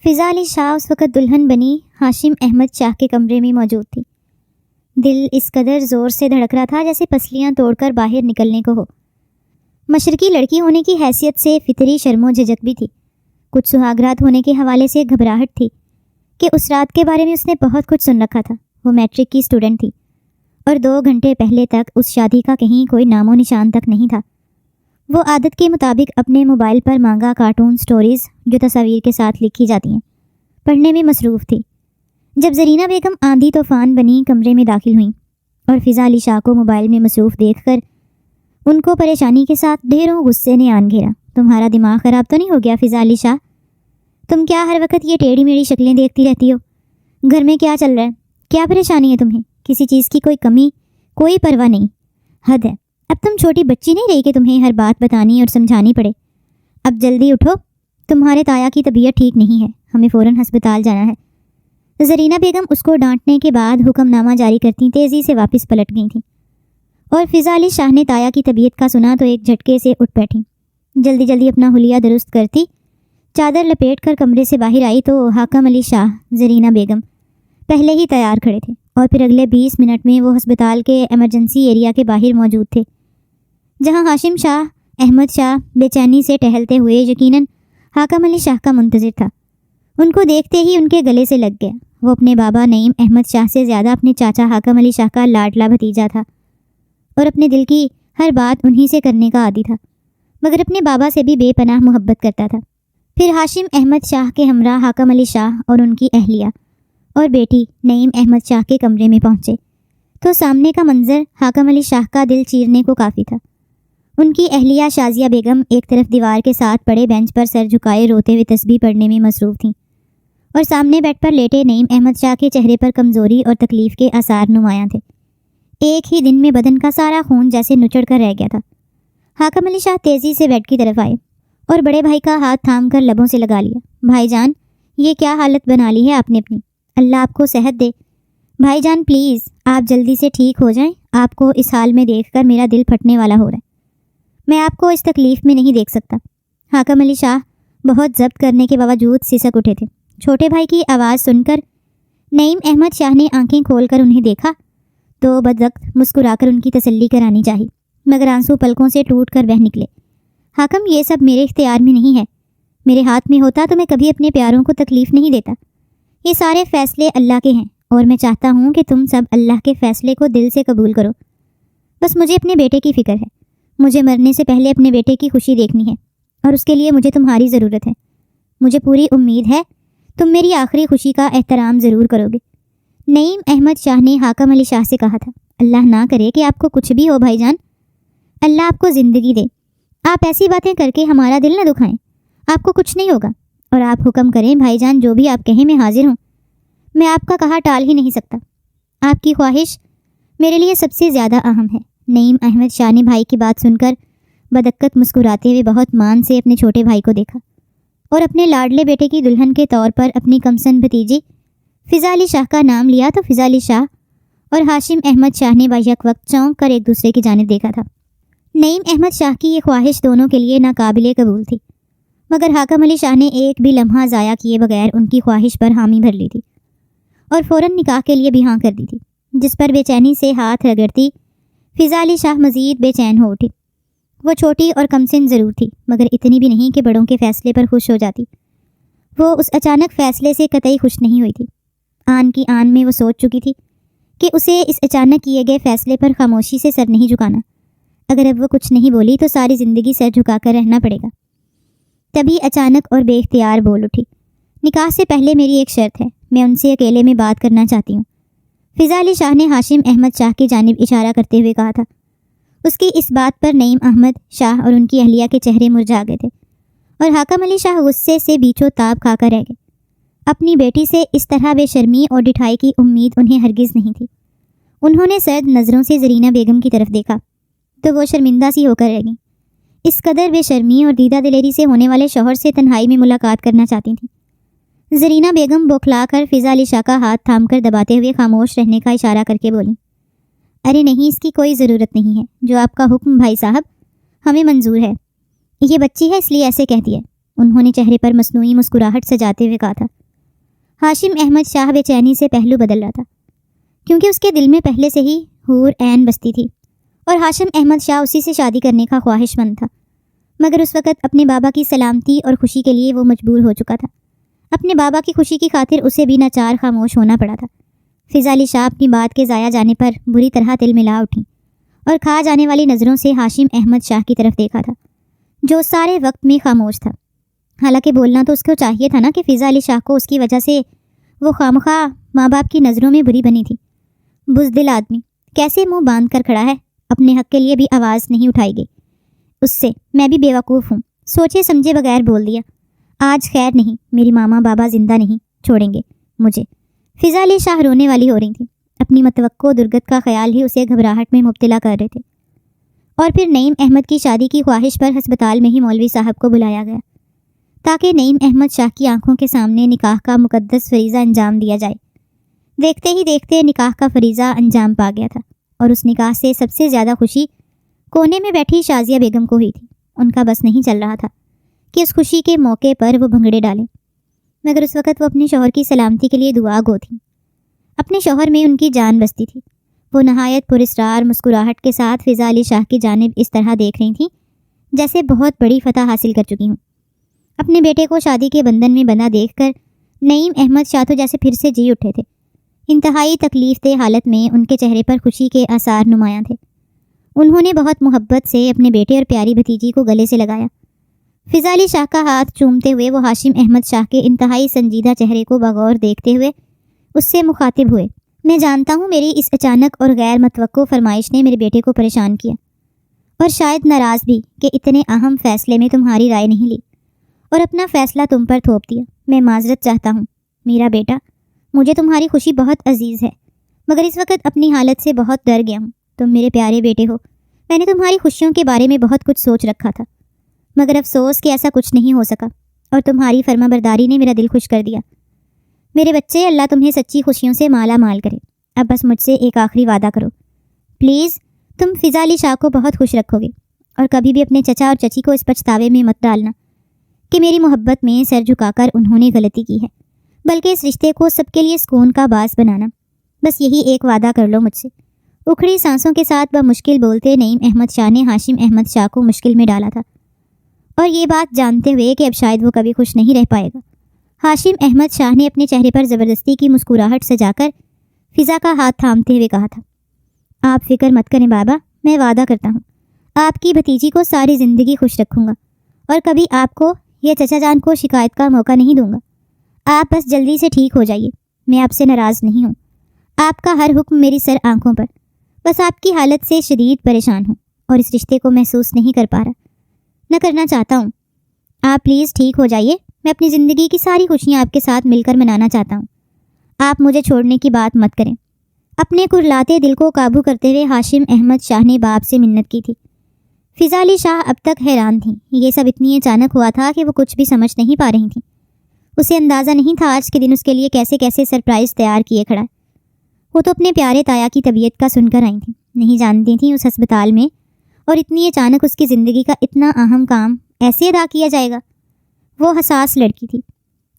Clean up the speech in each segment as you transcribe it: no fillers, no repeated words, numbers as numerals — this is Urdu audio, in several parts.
فضا علی شاہ اس وقت دلہن بنی ہاشم احمد شاہ کے کمرے میں موجود تھی۔ دل اس قدر زور سے دھڑک رہا تھا جیسے پسلیاں توڑ کر باہر نکلنے کو ہو۔ مشرقی لڑکی ہونے کی حیثیت سے فطری شرم و جھجک بھی تھی۔ کچھ سہاگرات ہونے کے حوالے سے گھبراہٹ تھی کہ اس رات کے بارے میں اس نے بہت کچھ سن رکھا تھا۔ وہ میٹرک کی اسٹوڈنٹ تھی اور 2 گھنٹے پہلے تک اس شادی کا کہیں کوئی نام و نشان تک نہیں تھا۔ وہ عادت کے مطابق اپنے موبائل پر مانگا کارٹون سٹوریز جو تصاویر کے ساتھ لکھی جاتی ہیں پڑھنے میں مصروف تھی، جب زرینہ بیگم آندھی طوفان بنی کمرے میں داخل ہوئیں اور فضا علی شاہ کو موبائل میں مصروف دیکھ کر ان کو پریشانی کے ساتھ ڈھیروں غصے نے آن گھیرا۔ تمہارا دماغ خراب تو نہیں ہو گیا فضا علی شاہ؟ تم کیا ہر وقت یہ ٹیڑھی میڑھی شکلیں دیکھتی رہتی ہو؟ گھر میں کیا چل رہا ہے؟ کیا پریشانی ہے تمہیں؟ کسی چیز کی کوئی کمی، کوئی پرواہ نہیں؟ حد ہے، اب تم چھوٹی بچی نہیں رہی کہ تمہیں ہر بات بتانی اور سمجھانی پڑے۔ اب جلدی اٹھو، تمہارے تایا کی طبیعت ٹھیک نہیں ہے، ہمیں فوراً ہسپتال جانا ہے۔ زرینہ بیگم اس کو ڈانٹنے کے بعد حکم نامہ جاری کرتی تیزی سے واپس پلٹ گئی تھیں اور فضا علی شاہ نے تایا کی طبیعت کا سنا تو ایک جھٹکے سے اٹھ بیٹھیں۔ جلدی جلدی اپنا حلیہ درست کرتی چادر لپیٹ کر کمرے سے باہر آئی تو حاکم علی شاہ، زرینہ بیگم پہلے ہی تیار کھڑے تھے اور پھر اگلے 20 منٹ میں وہ ہسپتال کے ایمرجنسی ایریا کے باہر موجود تھے، جہاں ہاشم شاہ احمد شاہ بے چینی سے ٹہلتے ہوئے یقیناً حاکم علی شاہ کا منتظر تھا۔ ان کو دیکھتے ہی ان کے گلے سے لگ گیا۔ وہ اپنے بابا نعیم احمد شاہ سے زیادہ اپنے چاچا حاکم علی شاہ کا لاڈلا بھتیجا تھا اور اپنے دل کی ہر بات انہی سے کرنے کا عادی تھا، مگر اپنے بابا سے بھی بے پناہ محبت کرتا تھا۔ پھر ہاشم احمد شاہ کے ہمراہ حاکم علی شاہ اور ان کی اہلیہ اور بیٹی نعیم احمد شاہ کے کمرے میں پہنچے تو سامنے کا منظر حاکم علی شاہ کا دل چیرنے کو کافی تھا۔ ان کی اہلیہ شازیہ بیگم ایک طرف دیوار کے ساتھ پڑے بینچ پر سر جھکائے روتے ہوئے تسبیح پڑھنے میں مصروف تھیں اور سامنے بیڈ پر لیٹے نعیم احمد شاہ کے چہرے پر کمزوری اور تکلیف کے آثار نمایاں تھے۔ ایک ہی دن میں بدن کا سارا خون جیسے نچڑ کر رہ گیا تھا۔ حاکم علی شاہ تیزی سے بیڈ کی طرف آئے اور بڑے بھائی کا ہاتھ تھام کر لبوں سے لگا لیا۔ بھائی جان، یہ کیا حالت بنا لی ہے آپ نے اپنی؟ اللہ آپ کو صحت دے۔ بھائی جان پلیز آپ جلدی سے ٹھیک ہو جائیں، آپ کو اس حال میں دیکھ کر میرا دل پھٹنے والا ہو رہا ہے، میں آپ کو اس تکلیف میں نہیں دیکھ سکتا۔ حاکم علی شاہ بہت ضبط کرنے کے باوجود سسک اٹھے تھے۔ چھوٹے بھائی کی آواز سن کر نعیم احمد شاہ نے آنکھیں کھول کر انہیں دیکھا تو بدوقت مسکرا کر ان کی تسلی کرانی چاہی، مگر آنسو پلکوں سے ٹوٹ کر بہہ نکلے۔ حاکم، یہ سب میرے اختیار میں نہیں ہے، میرے ہاتھ میں ہوتا تو میں کبھی اپنے پیاروں کو تکلیف نہیں دیتا۔ یہ سارے فیصلے اللہ کے ہیں اور میں چاہتا ہوں کہ تم سب اللہ کے فیصلے کو دل سے قبول کرو۔ بس مجھے اپنے بیٹے کی فکر ہے، مجھے مرنے سے پہلے اپنے بیٹے کی خوشی دیکھنی ہے اور اس کے لیے مجھے تمہاری ضرورت ہے۔ مجھے پوری امید ہے تم میری آخری خوشی کا احترام ضرور کرو گے۔ نعیم احمد شاہ نے حاکم علی شاہ سے کہا تھا، اللہ نہ کرے کہ آپ کو کچھ بھی ہو بھائی جان، اللہ آپ کو زندگی دے۔ آپ ایسی باتیں کر کے ہمارا دل نہ دکھائیں، آپ کو کچھ نہیں ہوگا، اور آپ حکم کریں بھائی جان، جو بھی آپ کہیں میں حاضر ہوں۔ میں آپ کا کہا ٹال ہی نہیں سکتا، آپ کی خواہش میرے لیے سب سے زیادہ اہم ہے۔ نعیم احمد شاہ نے بھائی کی بات سن کر بدقت مسکراتے ہوئے بہت مان سے اپنے چھوٹے بھائی کو دیکھا اور اپنے لاڈلے بیٹے کی دلہن کے طور پر اپنی کمسن بھتیجی فضا علی شاہ کا نام لیا تو فضا علی شاہ اور ہاشم احمد شاہ نے بیک وقت چونک کر ایک دوسرے کی جانب دیکھا تھا۔ نعیم احمد شاہ کی یہ خواہش دونوں کے لیے ناقابل قبول تھی، مگر حاکم علی شاہ نے ایک بھی لمحہ ضائع کیے بغیر ان کی خواہش پر حامی بھر لی تھی اور فوراً نکاح کے لیے بھی ہاں کر دی تھی، جس پر بے چینی سے ہاتھ رگڑتی فضا علی شاہ مزید بے چین ہو اٹھی۔ وہ چھوٹی اور کم سن ضرور تھی، مگر اتنی بھی نہیں کہ بڑوں کے فیصلے پر خوش ہو جاتی۔ وہ اس اچانک فیصلے سے قطعی خوش نہیں ہوئی تھی۔ آن کی آن میں وہ سوچ چکی تھی کہ اسے اس اچانک کیے گئے فیصلے پر خاموشی سے سر نہیں جھکانا۔ اگر اب وہ کچھ نہیں بولی تو ساری زندگی سر جھکا کر رہنا پڑے گا۔ تبھی اچانک اور بے اختیار بول اٹھی، نکاح سے پہلے میری ایک شرط ہے، میں ان سے اکیلے میں بات کرنا چاہتی ہوں۔ فضا علی شاہ نے ہاشم احمد شاہ کی جانب اشارہ کرتے ہوئے کہا تھا۔ اس کی اس بات پر نعیم احمد شاہ اور ان کی اہلیہ کے چہرے مرجھا گئے تھے اور حاکم علی شاہ غصے سے بیچو تاب کھا کر رہ گئے۔ اپنی بیٹی سے اس طرح بے شرمی اور ڈٹھائی کی امید انہیں ہرگز نہیں تھی۔ انہوں نے سرد نظروں سے زرینہ بیگم کی طرف دیکھا تو وہ شرمندہ سی ہو کر رہ گئیں۔ اس قدر بے شرمی اور دیدہ دلیری سے ہونے والے شوہر سے تنہائی میں ملاقات کرنا چاہتی تھیں۔ زرینہ بیگم بوکھلا کر فضا علی شاہ کا ہاتھ تھام کر دباتے ہوئے خاموش رہنے کا اشارہ کر کے بولیں، ارے نہیں، اس کی کوئی ضرورت نہیں ہے، جو آپ کا حکم بھائی صاحب، ہمیں منظور ہے۔ یہ بچی ہے اس لیے ایسے کہتی ہے، انہوں نے چہرے پر مصنوعی مسکراہٹ سجاتے ہوئے کہا تھا۔ ہاشم احمد شاہ بے چینی سے پہلو بدل رہا تھا، کیونکہ اس کے دل میں پہلے سے ہی حور عین بستی تھی اور ہاشم احمد شاہ اسی سے شادی کرنے کا خواہش مند تھا، مگر اس وقت اپنے بابا کی سلامتی اور خوشی کے لیے وہ مجبور ہو چکا تھا۔ اپنے بابا کی خوشی کی خاطر اسے بھی ناچار خاموش ہونا پڑا تھا۔ فضا علی شاہ اپنی بات کے ضائع جانے پر بری طرح تل ملا اٹھیں اور کھا جانے والی نظروں سے ہاشم احمد شاہ کی طرف دیکھا تھا، جو سارے وقت میں خاموش تھا۔ حالانکہ بولنا تو اس کو چاہیے تھا نا کہ فضا علی شاہ کو اس کی وجہ سے وہ خامخواہ ماں باپ کی نظروں میں بری بنی تھی۔ بزدل آدمی کیسے منہ باندھ کر کھڑا ہے، اپنے حق کے لیے بھی آواز نہیں اٹھائی گئی اس سے۔ میں بھی بیوقوف ہوں، سوچے سمجھے بغیر بول دیا۔ آج خیر نہیں، میری ماما بابا زندہ نہیں چھوڑیں گے مجھے۔ فضا علی شاہ رونے والی ہو رہی تھی۔ اپنی متوقع درگت کا خیال ہی اسے گھبراہٹ میں مبتلا کر رہے تھے۔ اور پھر نعیم احمد کی شادی کی خواہش پر ہسپتال میں ہی مولوی صاحب کو بلایا گیا تاکہ نعیم احمد شاہ کی آنکھوں کے سامنے نکاح کا مقدس فریضہ انجام دیا جائے۔ دیکھتے ہی دیکھتے نکاح کا فریضہ انجام پا گیا تھا اور اس نکاح سے سب سے زیادہ خوشی کونے میں بیٹھی شازیہ بیگم کو ہوئی تھی۔ ان کا بس نہیں چل رہا تھا کہ اس خوشی کے موقع پر وہ بھنگڑے ڈالیں، مگر اس وقت وہ اپنے شوہر کی سلامتی کے لیے دعا گو تھیں۔ اپنے شوہر میں ان کی جان بستی تھی۔ وہ نہایت پراسرار مسکراہٹ کے ساتھ فضا علی شاہ کی جانب اس طرح دیکھ رہی تھیں جیسے بہت بڑی فتح حاصل کر چکی ہوں۔ اپنے بیٹے کو شادی کے بندھن میں بندھا دیکھ کر نعیم احمد شاہ تو جیسے پھر سے جی اٹھے تھے۔ انتہائی تکلیف دہ حالت میں ان کے چہرے پر خوشی کے آثار نمایاں تھے۔ انہوں نے بہت محبت سے اپنے بیٹے اور پیاری بھتیجی کو گلے سے لگایا۔ فضا علی شاہ کا ہاتھ چومتے ہوئے وہ ہاشم احمد شاہ کے انتہائی سنجیدہ چہرے کو بغور دیکھتے ہوئے اس سے مخاطب ہوئے۔ میں جانتا ہوں میری اس اچانک اور غیر متوقع فرمائش نے میرے بیٹے کو پریشان کیا اور شاید ناراض بھی کہ اتنے اہم فیصلے میں تمہاری رائے نہیں لی اور اپنا فیصلہ تم پر تھوپ دیا۔ میں معذرت چاہتا ہوں میرا بیٹا، مجھے تمہاری خوشی بہت عزیز ہے، مگر اس وقت اپنی حالت سے بہت ڈر گیا ہوں۔ تم میرے پیارے بیٹے ہو، میں نے تمہاری خوشیوں کے بارے میں بہت کچھ سوچ رکھا تھا، مگر افسوس کہ ایسا کچھ نہیں ہو سکا اور تمہاری فرما برداری نے میرا دل خوش کر دیا۔ میرے بچے، اللہ تمہیں سچی خوشیوں سے مالا مال کرے۔ اب بس مجھ سے ایک آخری وعدہ کرو پلیز، تم فضا علی شاہ کو بہت خوش رکھو گے اور کبھی بھی اپنے چچا اور چچی کو اس پچھتاوے میں مت ڈالنا کہ میری محبت میں سر جھکا کر انہوں نے غلطی کی ہے، بلکہ اس رشتے کو سب کے لیے سکون کا باعث بنانا۔ بس یہی ایک وعدہ کر لو مجھ سے۔ اکھڑی سانسوں کے ساتھ بمشکل بولتے نعیم احمد شاہ نے ہاشم احمد شاہ کو مشکل میں ڈالا تھا، اور یہ بات جانتے ہوئے کہ اب شاید وہ کبھی خوش نہیں رہ پائے گا۔ ہاشم احمد شاہ نے اپنے چہرے پر زبردستی کی مسکراہٹ سجا کر فضا کا ہاتھ تھامتے ہوئے کہا تھا، آپ فکر مت کریں بابا، میں وعدہ کرتا ہوں آپ کی بھتیجی کو ساری زندگی خوش رکھوں گا اور کبھی آپ کو یا چچا جان کو شکایت کا موقع نہیں دوں گا۔ آپ بس جلدی سے ٹھیک ہو جائیے، میں آپ سے ناراض نہیں ہوں۔ آپ کا ہر حکم میری سر آنکھوں پر، بس آپ کی حالت سے شدید پریشان ہوں اور اس رشتے کو محسوس نہیں کر پا رہا، نہ کرنا چاہتا ہوں۔ آپ پلیز ٹھیک ہو جائیے، میں اپنی زندگی کی ساری خوشیاں آپ کے ساتھ مل کر منانا چاہتا ہوں۔ آپ مجھے چھوڑنے کی بات مت کریں۔ اپنے کرلاتے دل کو قابو کرتے ہوئے ہاشم احمد شاہ نے باپ سے منت کی تھی۔ فضا علی شاہ اب تک حیران تھیں، یہ سب اتنی اچانک ہوا تھا کہ وہ کچھ بھی سمجھ نہیں پا رہی تھیں۔ اسے اندازہ نہیں تھا آج کے دن اس کے لیے کیسے کیسے سرپرائز تیار کیے کھڑا ہے۔ وہ تو اپنے پیارے تایا کی طبیعت کا سن کر آئی تھیں، نہیں جانتی تھیں اس ہسپتال میں اور اتنی اچانک اس کی زندگی کا اتنا اہم کام ایسے ادا کیا جائے گا۔ وہ حساس لڑکی تھی،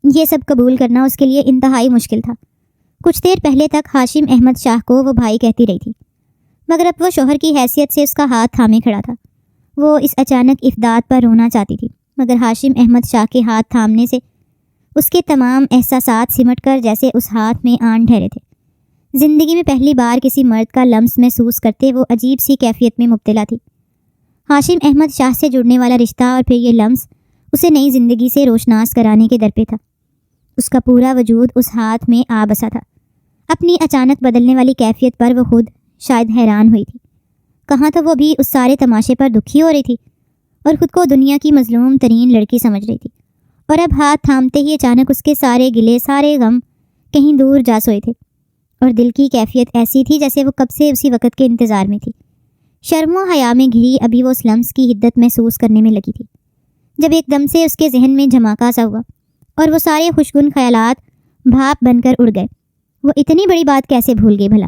یہ سب قبول کرنا اس کے لیے انتہائی مشکل تھا۔ کچھ دیر پہلے تک ہاشم احمد شاہ کو وہ بھائی کہتی رہی تھی، مگر اب وہ شوہر کی حیثیت سے اس کا ہاتھ تھامے کھڑا تھا۔ وہ اس اچانک افداد پر رونا چاہتی تھی، مگر ہاشم احمد شاہ کے ہاتھ تھامنے سے اس کے تمام احساسات سمٹ کر جیسے اس ہاتھ میں آن ٹھہرے تھے۔ زندگی میں پہلی بار کسی مرد کا لمس محسوس کرتے وہ عجیب سی کیفیت میں مبتلا تھی۔ ہاشم احمد شاہ سے جڑنے والا رشتہ اور پھر یہ لمس اسے نئی زندگی سے روشناس کرانے کے در پہ تھا۔ اس کا پورا وجود اس ہاتھ میں آ بسا تھا۔ اپنی اچانک بدلنے والی کیفیت پر وہ خود شاید حیران ہوئی تھی۔ کہاں تو وہ بھی اس سارے تماشے پر دکھی ہو رہی تھی اور خود کو دنیا کی مظلوم ترین لڑکی سمجھ رہی تھی، اور اب ہاتھ تھامتے ہی اچانک اس کے سارے گلے سارے غم کہیں دور جا سوئے تھے، اور دل کی کیفیت ایسی تھی جیسے وہ کب سے اسی وقت کے انتظار میں تھی۔ شرم و حیا میں گھری ابھی وہ اس لمس کی حدت محسوس کرنے میں لگی تھی، جب ایک دم سے اس کے ذہن میں جھماکا سا ہوا اور وہ سارے خوشگن خیالات بھاپ بن کر اڑ گئے۔ وہ اتنی بڑی بات کیسے بھول گئی بھلا؟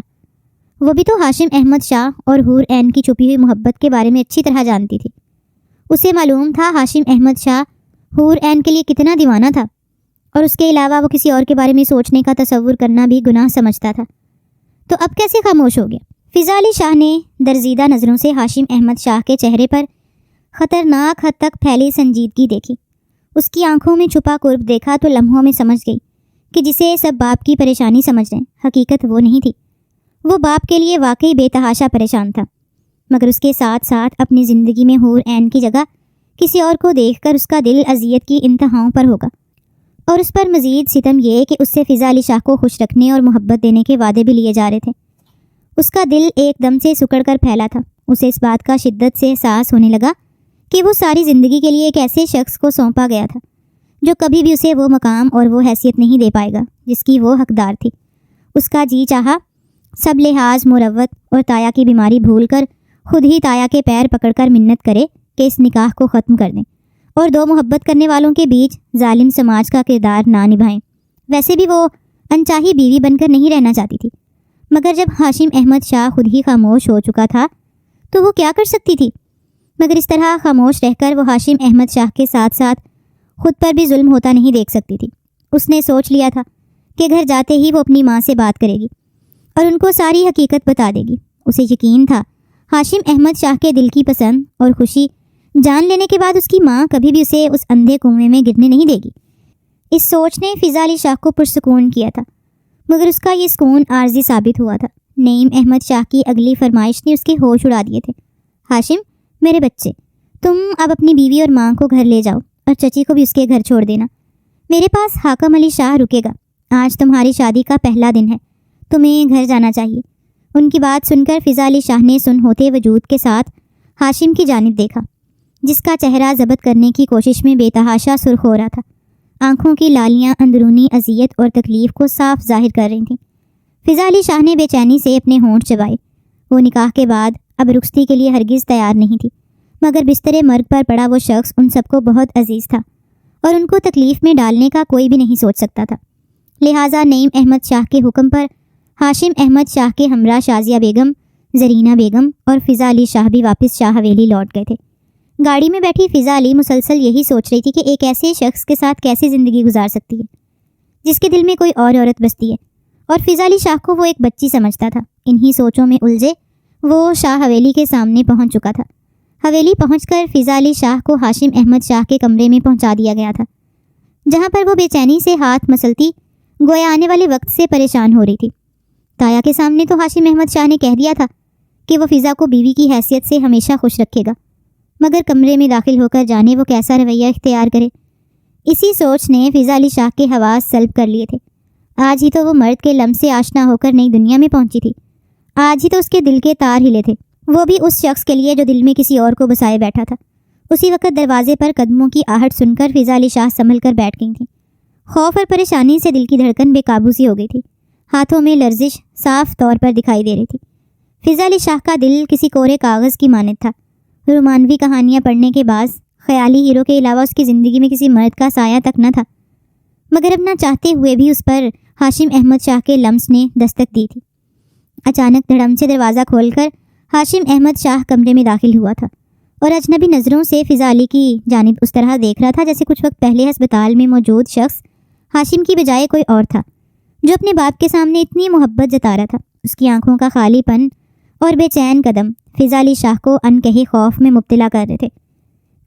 وہ بھی تو ہاشم احمد شاہ اور حور عین کی چھپی ہوئی محبت کے بارے میں اچھی طرح جانتی تھی۔ اسے معلوم تھا ہاشم احمد شاہ حور عین کے لیے کتنا دیوانہ تھا، اور اس کے علاوہ وہ کسی اور کے بارے میں سوچنے کا تصور کرنا بھی گناہ سمجھتا تھا، تو اب کیسے خاموش ہو گیا؟ فضا علی شاہ نے درزیدہ نظروں سے ہاشم احمد شاہ کے چہرے پر خطرناک حد تک پھیلی سنجیدگی دیکھی۔ اس کی آنکھوں میں چھپا قرب دیکھا تو لمحوں میں سمجھ گئی کہ جسے سب باپ کی پریشانی سمجھ رہے ہیں، حقیقت وہ نہیں تھی۔ وہ باپ کے لیے واقعی بے تحاشا پریشان تھا، مگر اس کے ساتھ ساتھ اپنی زندگی میں حور عین کی جگہ کسی اور کو دیکھ کر اس کا دل اذیت کی انتہاؤں پر ہوگا، اور اس پر مزید ستم یہ کہ اس سے فضا علی شاہ کو خوش رکھنے اور محبت دینے کے وعدے بھی لیے جا رہے تھے۔ اس کا دل ایک دم سے سکڑ کر پھیلا تھا۔ اسے اس بات کا شدت سے احساس ہونے لگا کہ وہ ساری زندگی کے لیے ایک ایسے شخص کو سونپا گیا تھا جو کبھی بھی اسے وہ مقام اور وہ حیثیت نہیں دے پائے گا جس کی وہ حقدار تھی۔ اس کا جی چاہا سب لحاظ مروت اور تایا کی بیماری بھول کر خود ہی تایا کے پیر پکڑ کر منت کرے کہ اس نکاح کو ختم کر دیں اور دو محبت کرنے والوں کے بیچ ظالم سماج کا کردار نہ نبھائیں۔ ویسے بھی وہ انچاہی بیوی بن کر نہیں رہنا چاہتی تھی، مگر جب ہاشم احمد شاہ خود ہی خاموش ہو چکا تھا تو وہ کیا کر سکتی تھی؟ مگر اس طرح خاموش رہ کر وہ ہاشم احمد شاہ کے ساتھ ساتھ خود پر بھی ظلم ہوتا نہیں دیکھ سکتی تھی۔ اس نے سوچ لیا تھا کہ گھر جاتے ہی وہ اپنی ماں سے بات کرے گی اور ان کو ساری حقیقت بتا دے گی۔ اسے یقین تھا ہاشم احمد شاہ کے دل کی پسند اور خوشی جان لینے کے بعد اس کی ماں کبھی بھی اسے اس اندھے کنویں میں گرنے نہیں دے گی۔ اس سوچ نے فضا علی شاہ کو پرسکون کیا تھا، مگر اس کا یہ سکون عارضی ثابت ہوا تھا۔ نعیم احمد شاہ کی اگلی فرمائش نے اس کے ہوش اڑا دیے تھے۔ ہاشم، میرے بچے، تم اب اپنی بیوی اور ماں کو گھر لے جاؤ اور چچی کو بھی اس کے گھر چھوڑ دینا۔ میرے پاس حاکم علی شاہ رکے گا۔ آج تمہاری شادی کا پہلا دن ہے، تمہیں گھر جانا چاہیے۔ ان کی بات سن کر فضا علی شاہ نے سن ہوتے وجود کے ساتھ ہاشم کی جانب دیکھا، جس کا چہرہ ضبط کرنے کی کوشش میں بے تحاشا سرخ ہو رہا تھا۔ آنکھوں کی لالیاں اندرونی اذیت اور تکلیف کو صاف ظاہر کر رہی تھیں۔ فضا علی شاہ نے بے چینی سے اپنے ہونٹ چبائے۔ وہ نکاح کے بعد اب رخصتی کے لیے ہرگز تیار نہیں تھی، مگر بستر مرگ پر پڑا وہ شخص ان سب کو بہت عزیز تھا اور ان کو تکلیف میں ڈالنے کا کوئی بھی نہیں سوچ سکتا تھا۔ لہٰذا نعیم احمد شاہ کے حکم پر ہاشم احمد شاہ کے ہمراہ شازیہ بیگم، زرینہ بیگم اور فضا علی شاہ بھی واپس شاہ حویلی لوٹ گئے تھے۔ گاڑی میں بیٹھی فضا علی مسلسل یہی سوچ رہی تھی کہ ایک ایسے شخص کے ساتھ کیسے زندگی گزار سکتی ہے جس کے دل میں کوئی اور عورت بستی ہے، اور فضا علی شاہ کو وہ ایک بچی سمجھتا تھا۔ انہی سوچوں میں الجھے وہ شاہ حویلی کے سامنے پہنچ چکا تھا۔ حویلی پہنچ کر فضا علی شاہ کو ہاشم احمد شاہ کے کمرے میں پہنچا دیا گیا تھا، جہاں پر وہ بے چینی سے ہاتھ مسلتی گویا آنے والے وقت سے پریشان ہو رہی تھی۔ تایا کے سامنے تو ہاشم احمد شاہ نے کہہ دیا تھا کہ وہ فضا کو بیوی کی حیثیت سے ہمیشہ خوش رکھے گا، مگر کمرے میں داخل ہو کر جانے وہ کیسا رویہ اختیار کرے۔ اسی سوچ نے فضا علی شاہ کے حواس سلب کر لیے تھے۔ آج ہی تو وہ مرد کے لمس سے آشنا ہو کر نئی دنیا میں پہنچی تھی۔ آج ہی تو اس کے دل کے تار ہلے تھے، وہ بھی اس شخص کے لیے جو دل میں کسی اور کو بسائے بیٹھا تھا۔ اسی وقت دروازے پر قدموں کی آہٹ سن کر فضا علی شاہ سنبھل کر بیٹھ گئی تھیں۔ خوف اور پریشانی سے دل کی دھڑکن بے قابو سی ہو گئی تھی۔ ہاتھوں میں لرزش صاف طور پر دکھائی دے رہی تھی۔ فضا علی شاہ کا دل کسی کورے کاغذ کی مانند تھا۔ رومانوی کہانیاں پڑھنے کے بعد خیالی ہیرو کے علاوہ اس کی زندگی میں کسی مرد کا سایہ تک نہ تھا، مگر اب نہ چاہتے ہوئے بھی اس پر ہاشم احمد شاہ کے لمس نے دستک دی تھی۔ اچانک دھڑم سے دروازہ کھول کر ہاشم احمد شاہ کمرے میں داخل ہوا تھا اور اجنبی نظروں سے فضا علی کی جانب اس طرح دیکھ رہا تھا جیسے کچھ وقت پہلے ہسپتال میں موجود شخص ہاشم کی بجائے کوئی اور تھا، جو اپنے باپ کے سامنے اتنی محبت جتا رہا تھا۔ اس کی آنکھوں کا خالی پن اور بے چین قدم فضا علی شاہ کو انکہے خوف میں مبتلا کر رہے تھے۔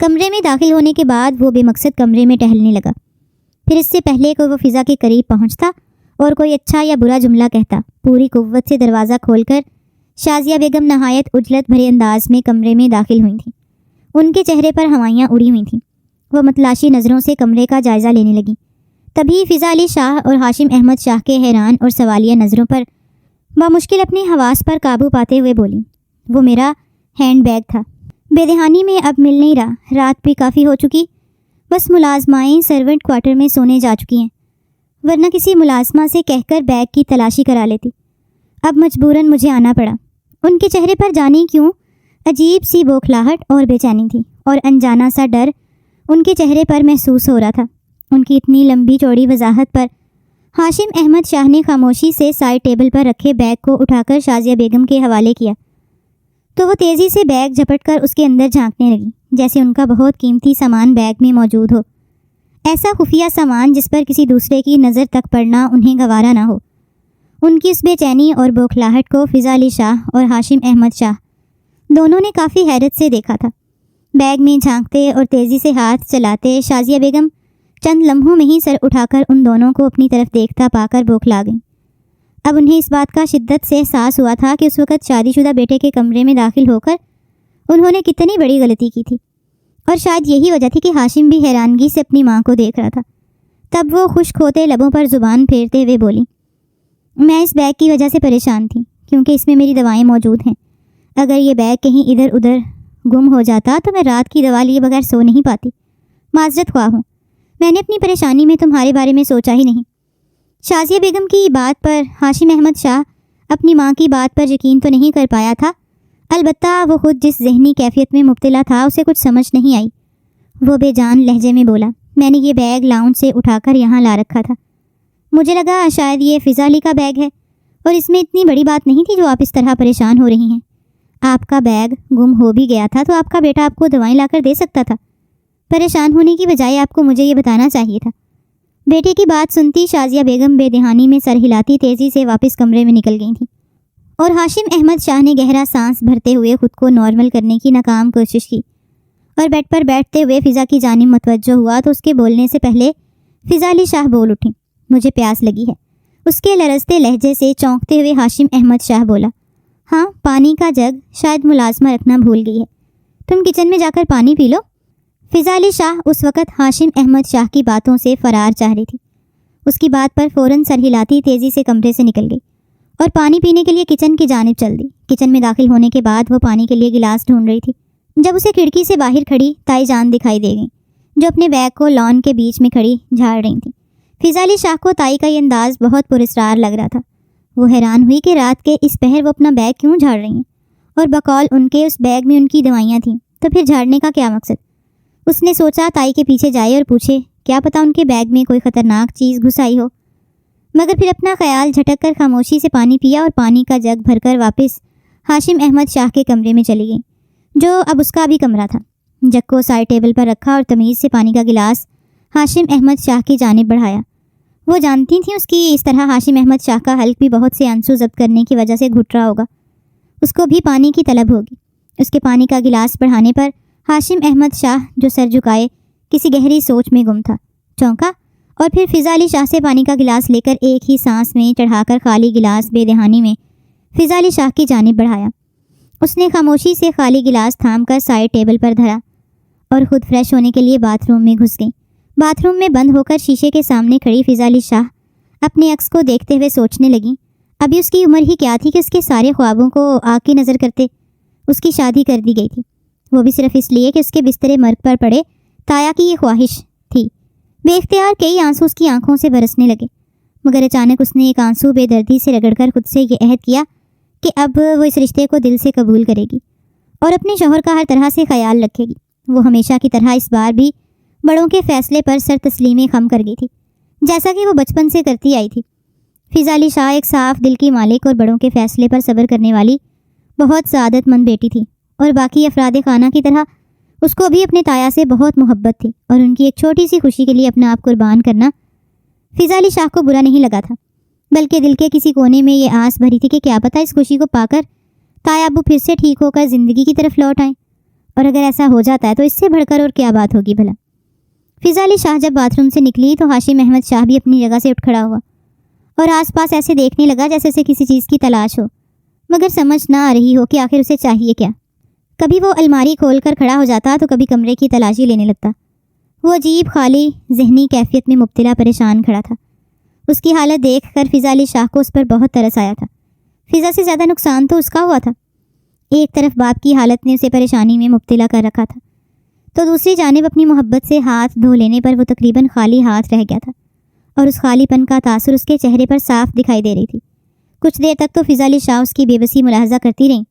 کمرے میں داخل ہونے کے بعد وہ بے مقصد کمرے میں ٹہلنے لگا۔ پھر اس سے پہلے کہ وہ فضا کے قریب پہنچتا اور کوئی اچھا یا برا جملہ کہتا، پوری قوت سے دروازہ کھول کر شازیہ بیگم نہایت عجلت بھرے انداز میں کمرے میں داخل ہوئی تھیں۔ ان کے چہرے پر ہوائیاں اڑی ہوئی تھیں۔ وہ متلاشی نظروں سے کمرے کا جائزہ لینے لگیں۔ تبھی فضا علی شاہ اور ہاشم احمد شاہ کے حیران اور سوالیہ نظروں پر بامشکل اپنے حواس پر قابو پاتے ہوئے بولیں، وہ میرا ہینڈ بیگ تھا، بے دہانی میں اب مل نہیں رہا، رات بھی کافی ہو چکی، بس ملازمائیں سرونٹ کوارٹر میں سونے جا چکی ہیں، ورنہ کسی ملازمہ سے کہہ کر بیگ کی تلاشی کرا لیتی، اب مجبوراً مجھے آنا پڑا۔ ان کے چہرے پر جانے کیوں عجیب سی بوکھلاہٹ اور بے چینی تھی، اور انجانا سا ڈر ان کے چہرے پر محسوس ہو رہا تھا۔ ان کی اتنی لمبی چوڑی وضاحت پر ہاشم احمد شاہ نے خاموشی سے سائڈ ٹیبل پر رکھے بیگ کو اٹھا کر شازیہ بیگم کے حوالے کیا، تو وہ تیزی سے بیگ جھپٹ کر اس کے اندر جھانکنے لگی، جیسے ان کا بہت قیمتی سامان بیگ میں موجود ہو۔ ایسا خفیہ سامان جس پر کسی دوسرے کی نظر تک پڑنا انہیں گوارا نہ ہو۔ ان کی اس بے چینی اور بوکھلاہٹ کو فضا علی شاہ اور ہاشم احمد شاہ دونوں نے کافی حیرت سے دیکھا تھا۔ بیگ میں جھانکتے اور تیزی سے ہاتھ چلاتے شازیہ بیگم چند لمحوں میں ہی سر اٹھا کر ان دونوں کو اپنی طرف دیکھتا پا کر بوکھلا گئیں۔ اب انہیں اس بات کا شدت سے احساس ہوا تھا کہ اس وقت شادی شدہ بیٹے کے کمرے میں داخل ہو کر انہوں نے کتنی بڑی غلطی کی تھی، اور شاید یہی وجہ تھی کہ ہاشم بھی حیرانگی سے اپنی ماں کو دیکھ رہا تھا۔ تب وہ خشک ہوتے لبوں پر زبان پھیرتے ہوئے بولی، میں اس بیگ کی وجہ سے پریشان تھی کیونکہ اس میں میری دوائیں موجود ہیں۔ اگر یہ بیگ کہیں ادھر ادھر گم ہو جاتا تو میں رات کی دوا لیے بغیر سو نہیں پاتی۔ معذرت خواہ ہوں، میں نے اپنی پریشانی میں تمہارے بارے میں سوچا ہی نہیں۔ شازیہ بیگم کی بات پر ہاشم احمد شاہ اپنی ماں کی بات پر یقین تو نہیں کر پایا تھا، البتہ وہ خود جس ذہنی کیفیت میں مبتلا تھا اسے کچھ سمجھ نہیں آئی۔ وہ بے جان لہجے میں بولا، میں نے یہ بیگ لاؤنج سے اٹھا کر یہاں لا رکھا تھا۔ مجھے لگا شاید یہ فضا علی کا بیگ ہے، اور اس میں اتنی بڑی بات نہیں تھی جو آپ اس طرح پریشان ہو رہی ہیں۔ آپ کا بیگ گم ہو بھی گیا تھا تو آپ کا بیٹا آپ کو دوائیں لا کر دے سکتا تھا۔ پریشان ہونے کی بجائے آپ کو مجھے یہ بتانا چاہیے تھا۔ بیٹے کی بات سنتی شازیہ بیگم بے دہانی میں سر ہلاتی تیزی سے واپس کمرے میں نکل گئی تھیں، اور ہاشم احمد شاہ نے گہرا سانس بھرتے ہوئے خود کو نارمل کرنے کی ناکام کوشش کی، اور بیڈ پر بیٹھتے ہوئے فضا کی جانب متوجہ ہوا تو اس کے بولنے سے پہلے فضا علی شاہ بول اٹھیں، مجھے پیاس لگی ہے۔ اس کے لرزتے لہجے سے چونکتے ہوئے ہاشم احمد شاہ بولا، ہاں پانی کا جگ شاید ملازمہ رکھنا بھول گئی ہے، تم کچن میں جا کر پانی پی لو۔ فضا علی شاہ اس وقت ہاشم احمد شاہ کی باتوں سے فرار چاہ رہی تھی۔ اس کی بات پر فوراً سر ہلاتی تیزی سے کمرے سے نکل گئی اور پانی پینے کے لیے کچن کی جانب چل دی۔ کچن میں داخل ہونے کے بعد وہ پانی کے لیے گلاس ڈھونڈ رہی تھی جب اسے کھڑکی سے باہر کھڑی تائی جان دکھائی دے گئیں، جو اپنے بیگ کو لان کے بیچ میں کھڑی جھاڑ رہی تھیں۔ فضا علی شاہ کو تائی کا یہ انداز بہت پراسرار لگ رہا تھا۔ وہ حیران ہوئی کہ رات کے اس پہر وہ اپنا بیگ کیوں جھاڑ رہی ہیں، اور بقول ان کے اس بیگ میں ان کی دوائیاں تھیں، تو پھر جھاڑنے کا کیا مقصد؟ اس نے سوچا تائی کے پیچھے جائے اور پوچھے، کیا پتہ ان کے بیگ میں کوئی خطرناک چیز گھس آئی ہو، مگر پھر اپنا خیال جھٹک کر خاموشی سے پانی پیا اور پانی کا جگ بھر کر واپس ہاشم احمد شاہ کے کمرے میں چلی گئی، جو اب اس کا بھی کمرہ تھا۔ جگ کو سائڈ ٹیبل پر رکھا اور تمیز سے پانی کا گلاس ہاشم احمد شاہ کی جانب بڑھایا۔ وہ جانتی تھیں اس کی اس طرح ہاشم احمد شاہ کا حلق بھی بہت سے آنسو ضبط کرنے کی وجہ سے گھٹ رہا ہوگا، اس کو بھی پانی کی طلب ہوگی۔ اس کے پانی کا گلاس بڑھانے پر ہاشم احمد شاہ جو سر جھکائے کسی گہری سوچ میں گم تھا، چونکا، اور پھر فضا علی شاہ سے پانی کا گلاس لے کر ایک ہی سانس میں چڑھا کر خالی گلاس بے دہانی میں فضا علی شاہ کی جانب بڑھایا۔ اس نے خاموشی سے خالی گلاس تھام کر سائڈ ٹیبل پر دھرا اور خود فریش ہونے کے لیے باتھ روم میں گھس گئی۔ باتھ روم میں بند ہو کر شیشے کے سامنے کھڑی فضا علی شاہ اپنے عکس کو دیکھتے ہوئے سوچنے لگیں، ابھی اس کی عمر ہی کیا تھی کہ اس کے سارے خوابوں کو آگ کی نظر کرتے اس کی شادی کر دی گئی تھی، وہ بھی صرف اس لیے کہ اس کے بستر مرگ پر پڑے تایا کی یہ خواہش تھی۔ بے اختیار کئی آنسو اس کی آنکھوں سے برسنے لگے، مگر اچانک اس نے ایک آنسو بے دردی سے رگڑ کر خود سے یہ عہد کیا کہ اب وہ اس رشتے کو دل سے قبول کرے گی اور اپنے شوہر کا ہر طرح سے خیال رکھے گی۔ وہ ہمیشہ کی طرح اس بار بھی بڑوں کے فیصلے پر سر تسلیمی خم کر گئی تھی، جیسا کہ وہ بچپن سے کرتی آئی تھی۔ فضا علی شاہ ایک صاف دل کی مالک اور بڑوں کے فیصلے پر صبر کرنے والی بہت سعادت مند بیٹی تھی، اور باقی افراد خانہ کی طرح اس کو بھی اپنے تایا سے بہت محبت تھی، اور ان کی ایک چھوٹی سی خوشی کے لیے اپنا آپ قربان کرنا فضا علی شاہ کو برا نہیں لگا تھا، بلکہ دل کے کسی کونے میں یہ آس بھری تھی کہ کیا پتہ اس خوشی کو پا کر تایا ابو پھر سے ٹھیک ہو کر زندگی کی طرف لوٹ آئیں، اور اگر ایسا ہو جاتا ہے تو اس سے بڑھ کر اور کیا بات ہوگی بھلا۔ فضا علی شاہ جب باتھ روم سے نکلی تو ہاشم احمد شاہ بھی اپنی جگہ سے اٹھ کھڑا ہوا اور آس پاس ایسے دیکھنے لگا جیسے اسے کسی چیز کی تلاش ہو، مگر سمجھ نہ آ رہی ہو کہ آخر اسے چاہیے کیا۔ کبھی وہ الماری کھول کر کھڑا ہو جاتا تو کبھی کمرے کی تلاشی لینے لگتا۔ وہ عجیب خالی ذہنی کیفیت میں مبتلا پریشان کھڑا تھا۔ اس کی حالت دیکھ کر فضا علی شاہ کو اس پر بہت ترس آیا تھا۔ فضا سے زیادہ نقصان تو اس کا ہوا تھا۔ ایک طرف باپ کی حالت نے اسے پریشانی میں مبتلا کر رکھا تھا، تو دوسری جانب اپنی محبت سے ہاتھ دھو لینے پر وہ تقریباً خالی ہاتھ رہ گیا تھا، اور اس خالی پن کا تاثر اس کے چہرے پر صاف دکھائی دے رہی تھی۔ کچھ دیر تک تو فضا علی شاہ اس کی بے بسی ملاحظہ کرتی رہیں،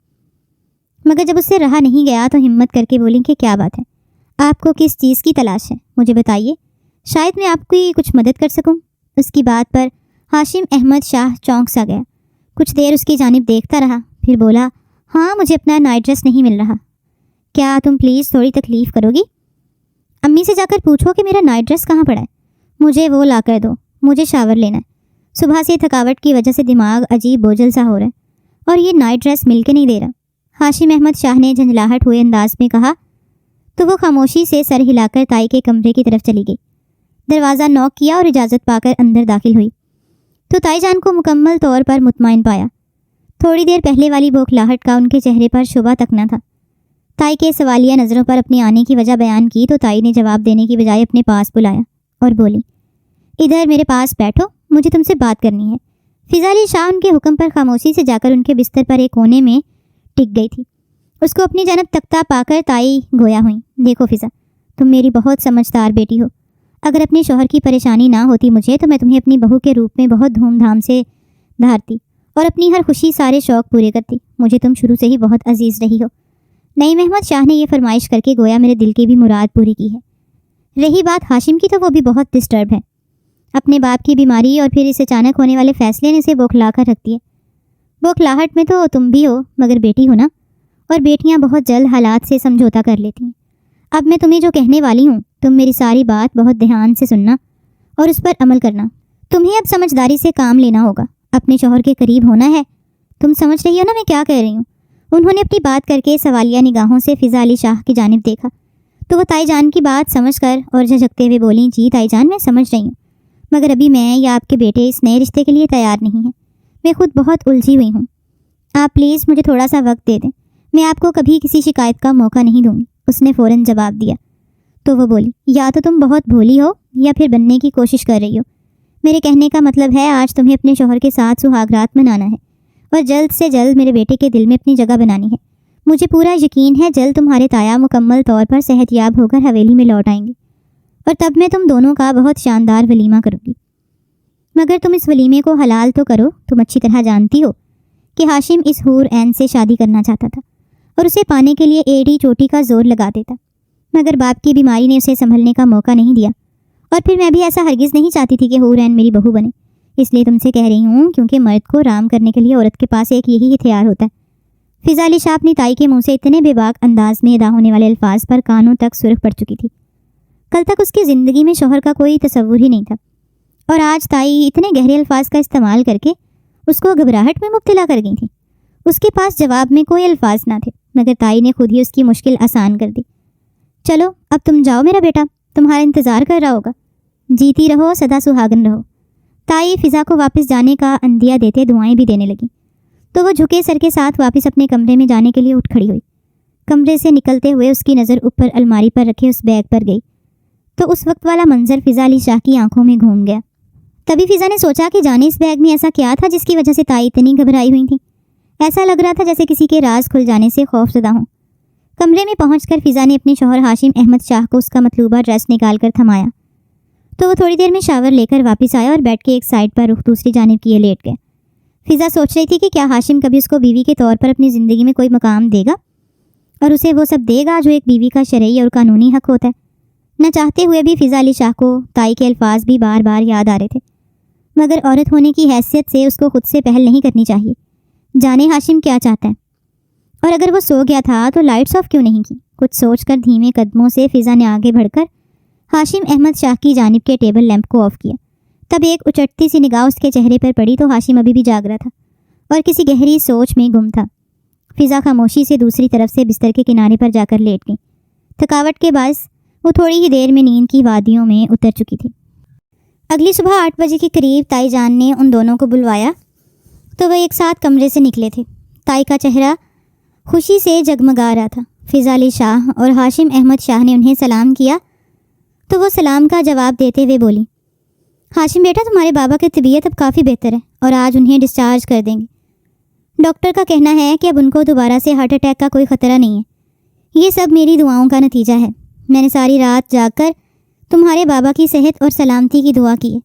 مگر جب اس سے رہا نہیں گیا تو ہمت کر کے بولیں کہ کیا بات ہے، آپ کو کس چیز کی تلاش ہے، مجھے بتائیے، شاید میں آپ کی کچھ مدد کر سکوں۔ اس کی بات پر ہاشم احمد شاہ چونک سا گیا، کچھ دیر اس کی جانب دیکھتا رہا، پھر بولا، ہاں مجھے اپنا نائٹ ڈریس نہیں مل رہا، کیا تم پلیز تھوڑی تکلیف کرو گی؟ امی سے جا کر پوچھو کہ میرا نائٹ ڈریس کہاں پڑا ہے۔ مجھے وہ لا کر دو، مجھے شاور لینا ہے۔ صبح سے تھکاوٹ کی وجہ سے دماغ عجیب بوجھل سا ہو رہا ہے اور یہ نائٹ ڈریس مل کے نہیں دے رہا۔ ہاشم احمد شاہ نے جھنجھلاہٹ ہوئے انداز میں کہا تو وہ خاموشی سے سر ہلا کر تائی کے کمرے کی طرف چلی گئی۔ دروازہ نوک کیا اور اجازت پا کر اندر داخل ہوئی تو تائی جان کو مکمل طور پر مطمئن پایا۔ تھوڑی دیر پہلے والی بوکھلاہٹ کا ان کے چہرے پر شبہ تک نہ تھا۔ تائی کے سوالیہ نظروں پر اپنے آنے کی وجہ بیان کی تو تائی نے جواب دینے کی بجائے اپنے پاس بلایا اور بولی، ادھر میرے پاس بیٹھو، مجھے تم سے بات کرنی ہے۔ فضا علی شاہ ان کے حکم پر خاموشی سے جا کر ان کے بستر پر ایک کونے میں ٹک گئی تھی۔ اس کو اپنی جانب تکتا پا کر تائی گویا ہوئیں، دیکھو فضا، تم میری بہت سمجھدار بیٹی ہو۔ اگر اپنے شوہر کی پریشانی نہ ہوتی مجھے تو میں تمہیں اپنی بہو کے روپ میں بہت دھوم دھام سے دھارتی اور اپنی ہر خوشی سارے شوق پورے کرتی۔ مجھے تم شروع سے ہی بہت عزیز رہی ہو۔ نعیم احمد شاہ نے یہ فرمائش کر کے گویا میرے دل کی بھی مراد پوری کی ہے۔ رہی بات ہاشم کی تو وہ بھی بہت ڈسٹرب ہے۔ اپنے باپ کی بیماری اور پھر اس اچانک ہونے والے فیصلے نے اسے بوکھلا کر رکھ دیے۔ بوکھلاہٹ میں تو تم بھی ہو مگر بیٹی ہو نا، اور بیٹیاں بہت جلد حالات سے سمجھوتا کر لیتی ہیں۔ اب میں تمہیں جو کہنے والی ہوں تم میری ساری بات بہت دھیان سے سننا اور اس پر عمل کرنا۔ تمہیں اب سمجھداری سے کام لینا ہوگا، اپنے شوہر کے قریب ہونا ہے۔ تم سمجھ رہی ہو نا میں کیا کہہ رہی ہوں؟ انہوں نے اپنی بات کر کے سوالیہ نگاہوں سے فضا علی شاہ کی جانب دیکھا تو وہ تائی جان کی بات سمجھ کر اور جھجکتے ہوئے بولیں، جی تائی جان میں سمجھ رہی ہوں، مگر ابھی میں یا آپ کے بیٹے اس نئے رشتے کے لیے تیار نہیں ہیں۔ میں خود بہت الجھی ہوئی ہوں، آپ پلیز مجھے تھوڑا سا وقت دے دیں، میں آپ کو کبھی کسی شکایت کا موقع نہیں دوں گی۔ اس نے فوراً جواب دیا تو وہ بولی، یا تو تم بہت بھولی ہو یا پھر بننے کی کوشش کر رہی ہو۔ میرے کہنے کا مطلب ہے آج تمہیں اپنے شوہر کے ساتھ سہاگ رات منانا ہے اور جلد سے جلد میرے بیٹے کے دل میں اپنی جگہ بنانی ہے۔ مجھے پورا یقین ہے جلد تمہارے تایا مکمل طور پر صحت یاب ہو کر حویلی میں لوٹ آئیں گے اور تب میں تم دونوں کا بہت شاندار ولیمہ کروں گی۔ مگر تم اس ولیمے کو حلال تو کرو۔ تم اچھی طرح جانتی ہو کہ ہاشم اس حور عین سے شادی کرنا چاہتا تھا اور اسے پانے کے لیے ایڑی چوٹی کا زور لگا دیتا، مگر باپ کی بیماری نے اسے سنبھلنے کا موقع نہیں دیا، اور پھر میں بھی ایسا ہرگز نہیں چاہتی تھی کہ حور عین میری بہو بنے۔ اس لیے تم سے کہہ رہی ہوں کیونکہ مرد کو رام کرنے کے لیے عورت کے پاس ایک یہی ہتھیار ہوتا ہے۔ فضا علی شاہ اپنی تائی کے منہ سے اتنے بے باک انداز میں ادا ہونے والے الفاظ پر کانوں تک سرخ پڑ چکی تھی۔ کل تک اس کی زندگی میں شوہر کا کوئی تصور ہی نہیں تھا، اور آج تائی اتنے گہرے الفاظ کا استعمال کر کے اس کو گھبراہٹ میں مبتلا کر گئی تھی۔ اس کے پاس جواب میں کوئی الفاظ نہ تھے، مگر تائی نے خود ہی اس کی مشکل آسان کر دی۔ چلو اب تم جاؤ میرا بیٹا تمہارا انتظار کر رہا ہوگا۔ جیتی رہو، سدا سہاگن رہو۔ تائی فضا کو واپس جانے کا اندیا دیتے دعائیں بھی دینے لگی تو وہ جھکے سر کے ساتھ واپس اپنے کمرے میں جانے کے لیے اٹھ کھڑی ہوئی۔ کمرے سے نکلتے ہوئے اس کی نظر اوپر الماری پر رکھے اس بیگ پر گئی تو اس وقت والا منظر فضا علی شاہ کی آنکھوں میں گھوم گیا۔ تبھی فضا نے سوچا کہ جانے اس بیگ میں ایسا کیا تھا جس کی وجہ سے تائی اتنی گھبرائی ہوئی تھی۔ ایسا لگ رہا تھا جیسے کسی کے راز کھل جانے سے خوف زدہ ہوں۔ کمرے میں پہنچ کر فضا نے اپنے شوہر ہاشم احمد شاہ کو اس کا مطلوبہ ڈریس نکال کر تھمایا تو وہ تھوڑی دیر میں شاور لے کر واپس آیا اور بیڈ کے ایک سائڈ پر رخ دوسری جانب کیے لیٹ گئے۔ فضا سوچ رہی تھی کہ کیا ہاشم کبھی اس کو بیوی کے طور پر اپنی زندگی میں کوئی مقام دے گا اور اسے وہ سب دے گا جو ایک بیوی کا شرعی اور قانونی حق ہوتا ہے۔ نہ چاہتے ہوئے بھی فضا علی شاہ کو تائی کے الفاظ بھی بار بار یاد آ رہے تھے، مگر عورت ہونے کی حیثیت سے اس کو خود سے پہل نہیں کرنی چاہیے۔ جانے ہاشم کیا چاہتا ہے، اور اگر وہ سو گیا تھا تو لائٹس آف کیوں نہیں کی؟ کچھ سوچ کر دھیمے قدموں سے فضا نے آگے بڑھ کر ہاشم احمد شاہ کی جانب کے ٹیبل لیمپ کو آف کیا۔ تب ایک اچٹتی سی نگاہ اس کے چہرے پر پڑی تو ہاشم ابھی بھی جاگ رہا تھا اور کسی گہری سوچ میں گم تھا۔ فضا خاموشی سے دوسری طرف سے بستر کے کنارے پر جا کر لیٹ گئی۔ تھکاوٹ کے باعث وہ تھوڑی ہی دیر میں نیند کی وادیوں میں اتر چکی تھی۔ اگلی صبح 8 بجے کے قریب تائی جان نے ان دونوں کو بلوایا تو وہ ایک ساتھ کمرے سے نکلے تھے۔ تائی کا چہرہ خوشی سے جگمگا رہا تھا۔ فضا علی شاہ اور ہاشم احمد شاہ نے انہیں سلام کیا تو وہ سلام کا جواب دیتے ہوئے بولی، ہاشم بیٹا تمہارے بابا کی طبیعت اب کافی بہتر ہے اور آج انہیں ڈسچارج کر دیں گے۔ ڈاکٹر کا کہنا ہے کہ اب ان کو دوبارہ سے ہارٹ اٹیک کا کوئی خطرہ نہیں ہے۔ یہ سب میری دعاؤں کا نتیجہ ہے۔ میں نے ساری رات جاگ کر تمہارے بابا کی صحت اور سلامتی کی دعا کی ہے۔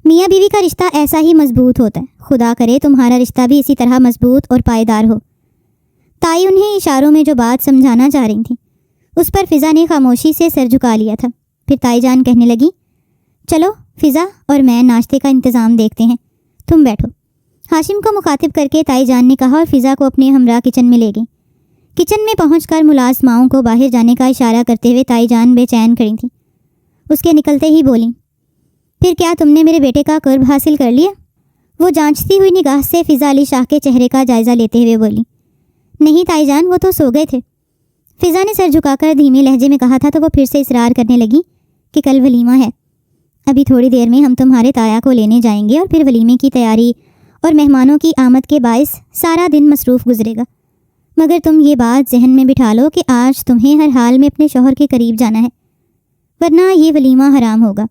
میاں بیوی کا رشتہ ایسا ہی مضبوط ہوتا ہے، خدا کرے تمہارا رشتہ بھی اسی طرح مضبوط اور پائیدار ہو۔ تائی انہیں اشاروں میں جو بات سمجھانا چاہ رہی تھیں اس پر فضا نے خاموشی سے سر جھکا لیا تھا۔ پھر تائی جان کہنے لگی، چلو فضا اور میں ناشتے کا انتظام دیکھتے ہیں، تم بیٹھو۔ ہاشم کو مخاطب کر کے تائی جان نے کہا اور فضا کو اپنے ہمراہ کچن میں لے گئی۔ کچن میں پہنچ کر ملازماؤں کو باہر جانے کا اشارہ کرتے ہوئے تائی جان بے چین کھڑی تھیں۔ اس کے نکلتے ہی بولیں، پھر کیا تم نے میرے بیٹے کا قرب حاصل کر لیا؟ وہ جانچتی ہوئی نگاہ سے فضا علی شاہ کے چہرے کا جائزہ لیتے ہوئے بولی، نہیں تائی جان، وہ تو سو گئے تھے۔ فضا نے سر جھکا کر دھیمے لہجے میں کہا تھا تو وہ پھر سے اصرار کرنے لگی کہ کل ولیمہ ہے، ابھی تھوڑی دیر میں ہم تمہارے تایا کو لینے جائیں گے اور پھر ولیمے کی تیاری اور مہمانوں کی آمد کے باعث سارا دن مصروف گزرے گا، مگر تم یہ بات ذہن میں بٹھا لو کہ آج تمہیں ہر حال میں اپنے شوہر کے قریب جانا ہے، ورنہ یہ ولیمہ حرام ہوگا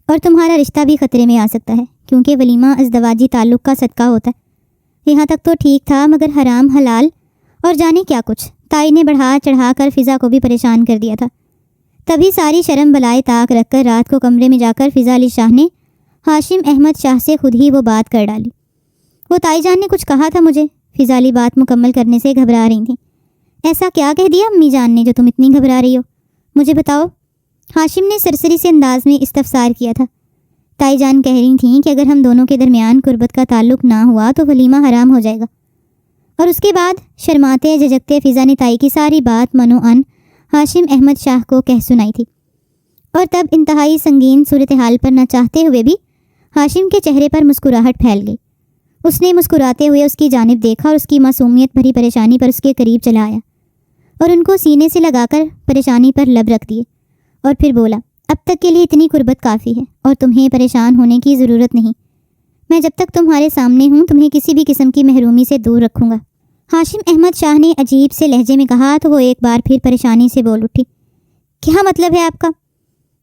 اور تمہارا رشتہ بھی خطرے میں آ سکتا ہے، کیونکہ ولیمہ ازدواجی تعلق کا صدقہ ہوتا ہے۔ یہاں تک تو ٹھیک تھا، مگر حرام حلال اور جانے کیا کچھ تائی نے بڑھا چڑھا کر فضا کو بھی پریشان کر دیا تھا۔ تبھی ساری شرم بلائے طاق رکھ کر رات کو کمرے میں جا کر فضا علی شاہ نے ہاشم احمد شاہ سے خود ہی وہ بات کر ڈالی۔ وہ تائی جان نے کچھ کہا تھا مجھے؟ فضا علی بات مکمل کرنے سے گھبرا رہی تھیں۔ ایسا کیا کہہ دیا امی جان نے جو تم اتنی گھبرا رہی ہو؟ مجھے بتاؤ، ہاشم نے سرسری سے انداز میں استفسار کیا تھا۔ تائی جان کہہ رہی تھیں کہ اگر ہم دونوں کے درمیان قربت کا تعلق نہ ہوا تو ولیمہ حرام ہو جائے گا، اور اس کے بعد شرماتے جھجکتے فضا نے تائی کی ساری بات منو ان ہاشم احمد شاہ کو کہہ سنائی تھی، اور تب انتہائی سنگین صورتحال پر نہ چاہتے ہوئے بھی ہاشم کے چہرے پر مسکراہٹ پھیل گئی۔ اس نے مسکراتے ہوئے اس کی جانب دیکھا اور اس کی معصومیت بھری پریشانی پر اس کے قریب چلا آیا اور ان کو سینے سے لگا کر پریشانی پر لب رکھ دیے، اور پھر بولا، اب تک کے لیے اتنی قربت کافی ہے اور تمہیں پریشان ہونے کی ضرورت نہیں۔ میں جب تک تمہارے سامنے ہوں تمہیں کسی بھی قسم کی محرومی سے دور رکھوں گا۔ ہاشم احمد شاہ نے عجیب سے لہجے میں کہا تو وہ ایک بار پھر پریشانی سے بول اٹھی، کیا مطلب ہے آپ کا؟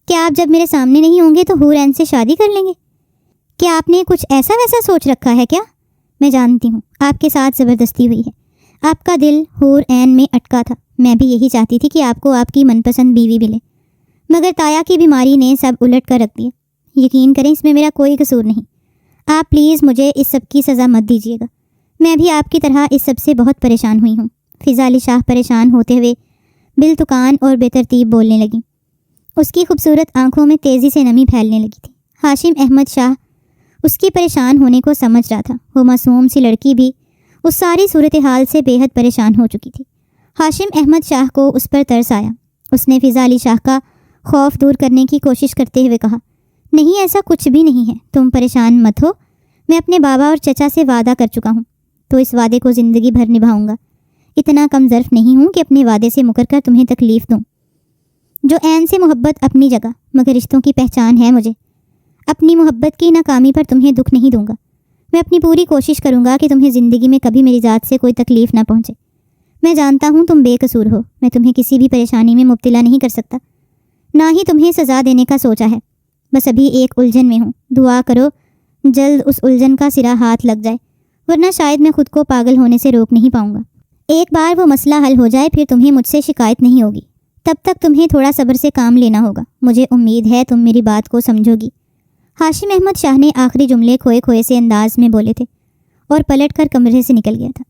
کیا آپ جب میرے سامنے نہیں ہوں گے تو حور عین سے شادی کر لیں گے؟ کیا آپ نے کچھ ایسا ویسا سوچ رکھا ہے کیا؟ میں جانتی ہوں آپ کے ساتھ زبردستی ہوئی ہے، آپ کا دل حور عین میں اٹکا تھا، میں بھی یہی چاہتی تھی کہ آپ کو آپ کی من پسند بیوی ملے، مگر تایا کی بیماری نے سب الٹ کر رکھ دیا۔ یقین کریں اس میں میرا کوئی قصور نہیں، آپ پلیز مجھے اس سب کی سزا مت دیجیے گا، میں بھی آپ کی طرح اس سب سے بہت پریشان ہوئی ہوں۔ فضا علی شاہ پریشان ہوتے ہوئے بالتکان اور بے ترتیب بولنے لگی، اس کی خوبصورت آنکھوں میں تیزی سے نمی پھیلنے لگی تھی۔ ہاشم احمد شاہ اس کی پریشان ہونے کو سمجھ رہا تھا، وہ معصوم سی لڑکی بھی اس ساری صورتحال سے بے حد پریشان ہو چکی تھی۔ ہاشم احمد شاہ کو اس پر ترس آیا، اس نے فضا علی شاہ کا خوف دور کرنے کی کوشش کرتے ہوئے کہا، نہیں ایسا کچھ بھی نہیں ہے، تم پریشان مت ہو، میں اپنے بابا اور چچا سے وعدہ کر چکا ہوں تو اس وعدے کو زندگی بھر نبھاؤں گا، اتنا کم ظرف نہیں ہوں کہ اپنے وعدے سے مکر کر تمہیں تکلیف دوں۔ جو عین سے محبت اپنی جگہ مگر رشتوں کی پہچان ہے، مجھے اپنی محبت کی ناکامی پر تمہیں دکھ نہیں دوں گا، میں اپنی پوری کوشش کروں گا کہ تمہیں زندگی میں کبھی میری ذات سے کوئی تکلیف نہ پہنچے۔ میں جانتا ہوں تم بے قصور ہو، میں تمہیں کسی بھی پریشانی میں مبتلا نہیں کر سکتا، نہ ہی تمہیں سزا دینے کا سوچا ہے، بس ابھی ایک الجھن میں ہوں، دعا کرو جلد اس الجھن کا سرا ہاتھ لگ جائے، ورنہ شاید میں خود کو پاگل ہونے سے روک نہیں پاؤں گا۔ ایک بار وہ مسئلہ حل ہو جائے پھر تمہیں مجھ سے شکایت نہیں ہوگی، تب تک تمہیں تھوڑا صبر سے کام لینا ہوگا، مجھے امید ہے تم میری بات کو سمجھو گی۔ ہاشم احمد شاہ نے آخری جملے کھوئے کھوئے سے انداز میں بولے تھے اور پلٹ کر کمرے سے نکل گیا تھا۔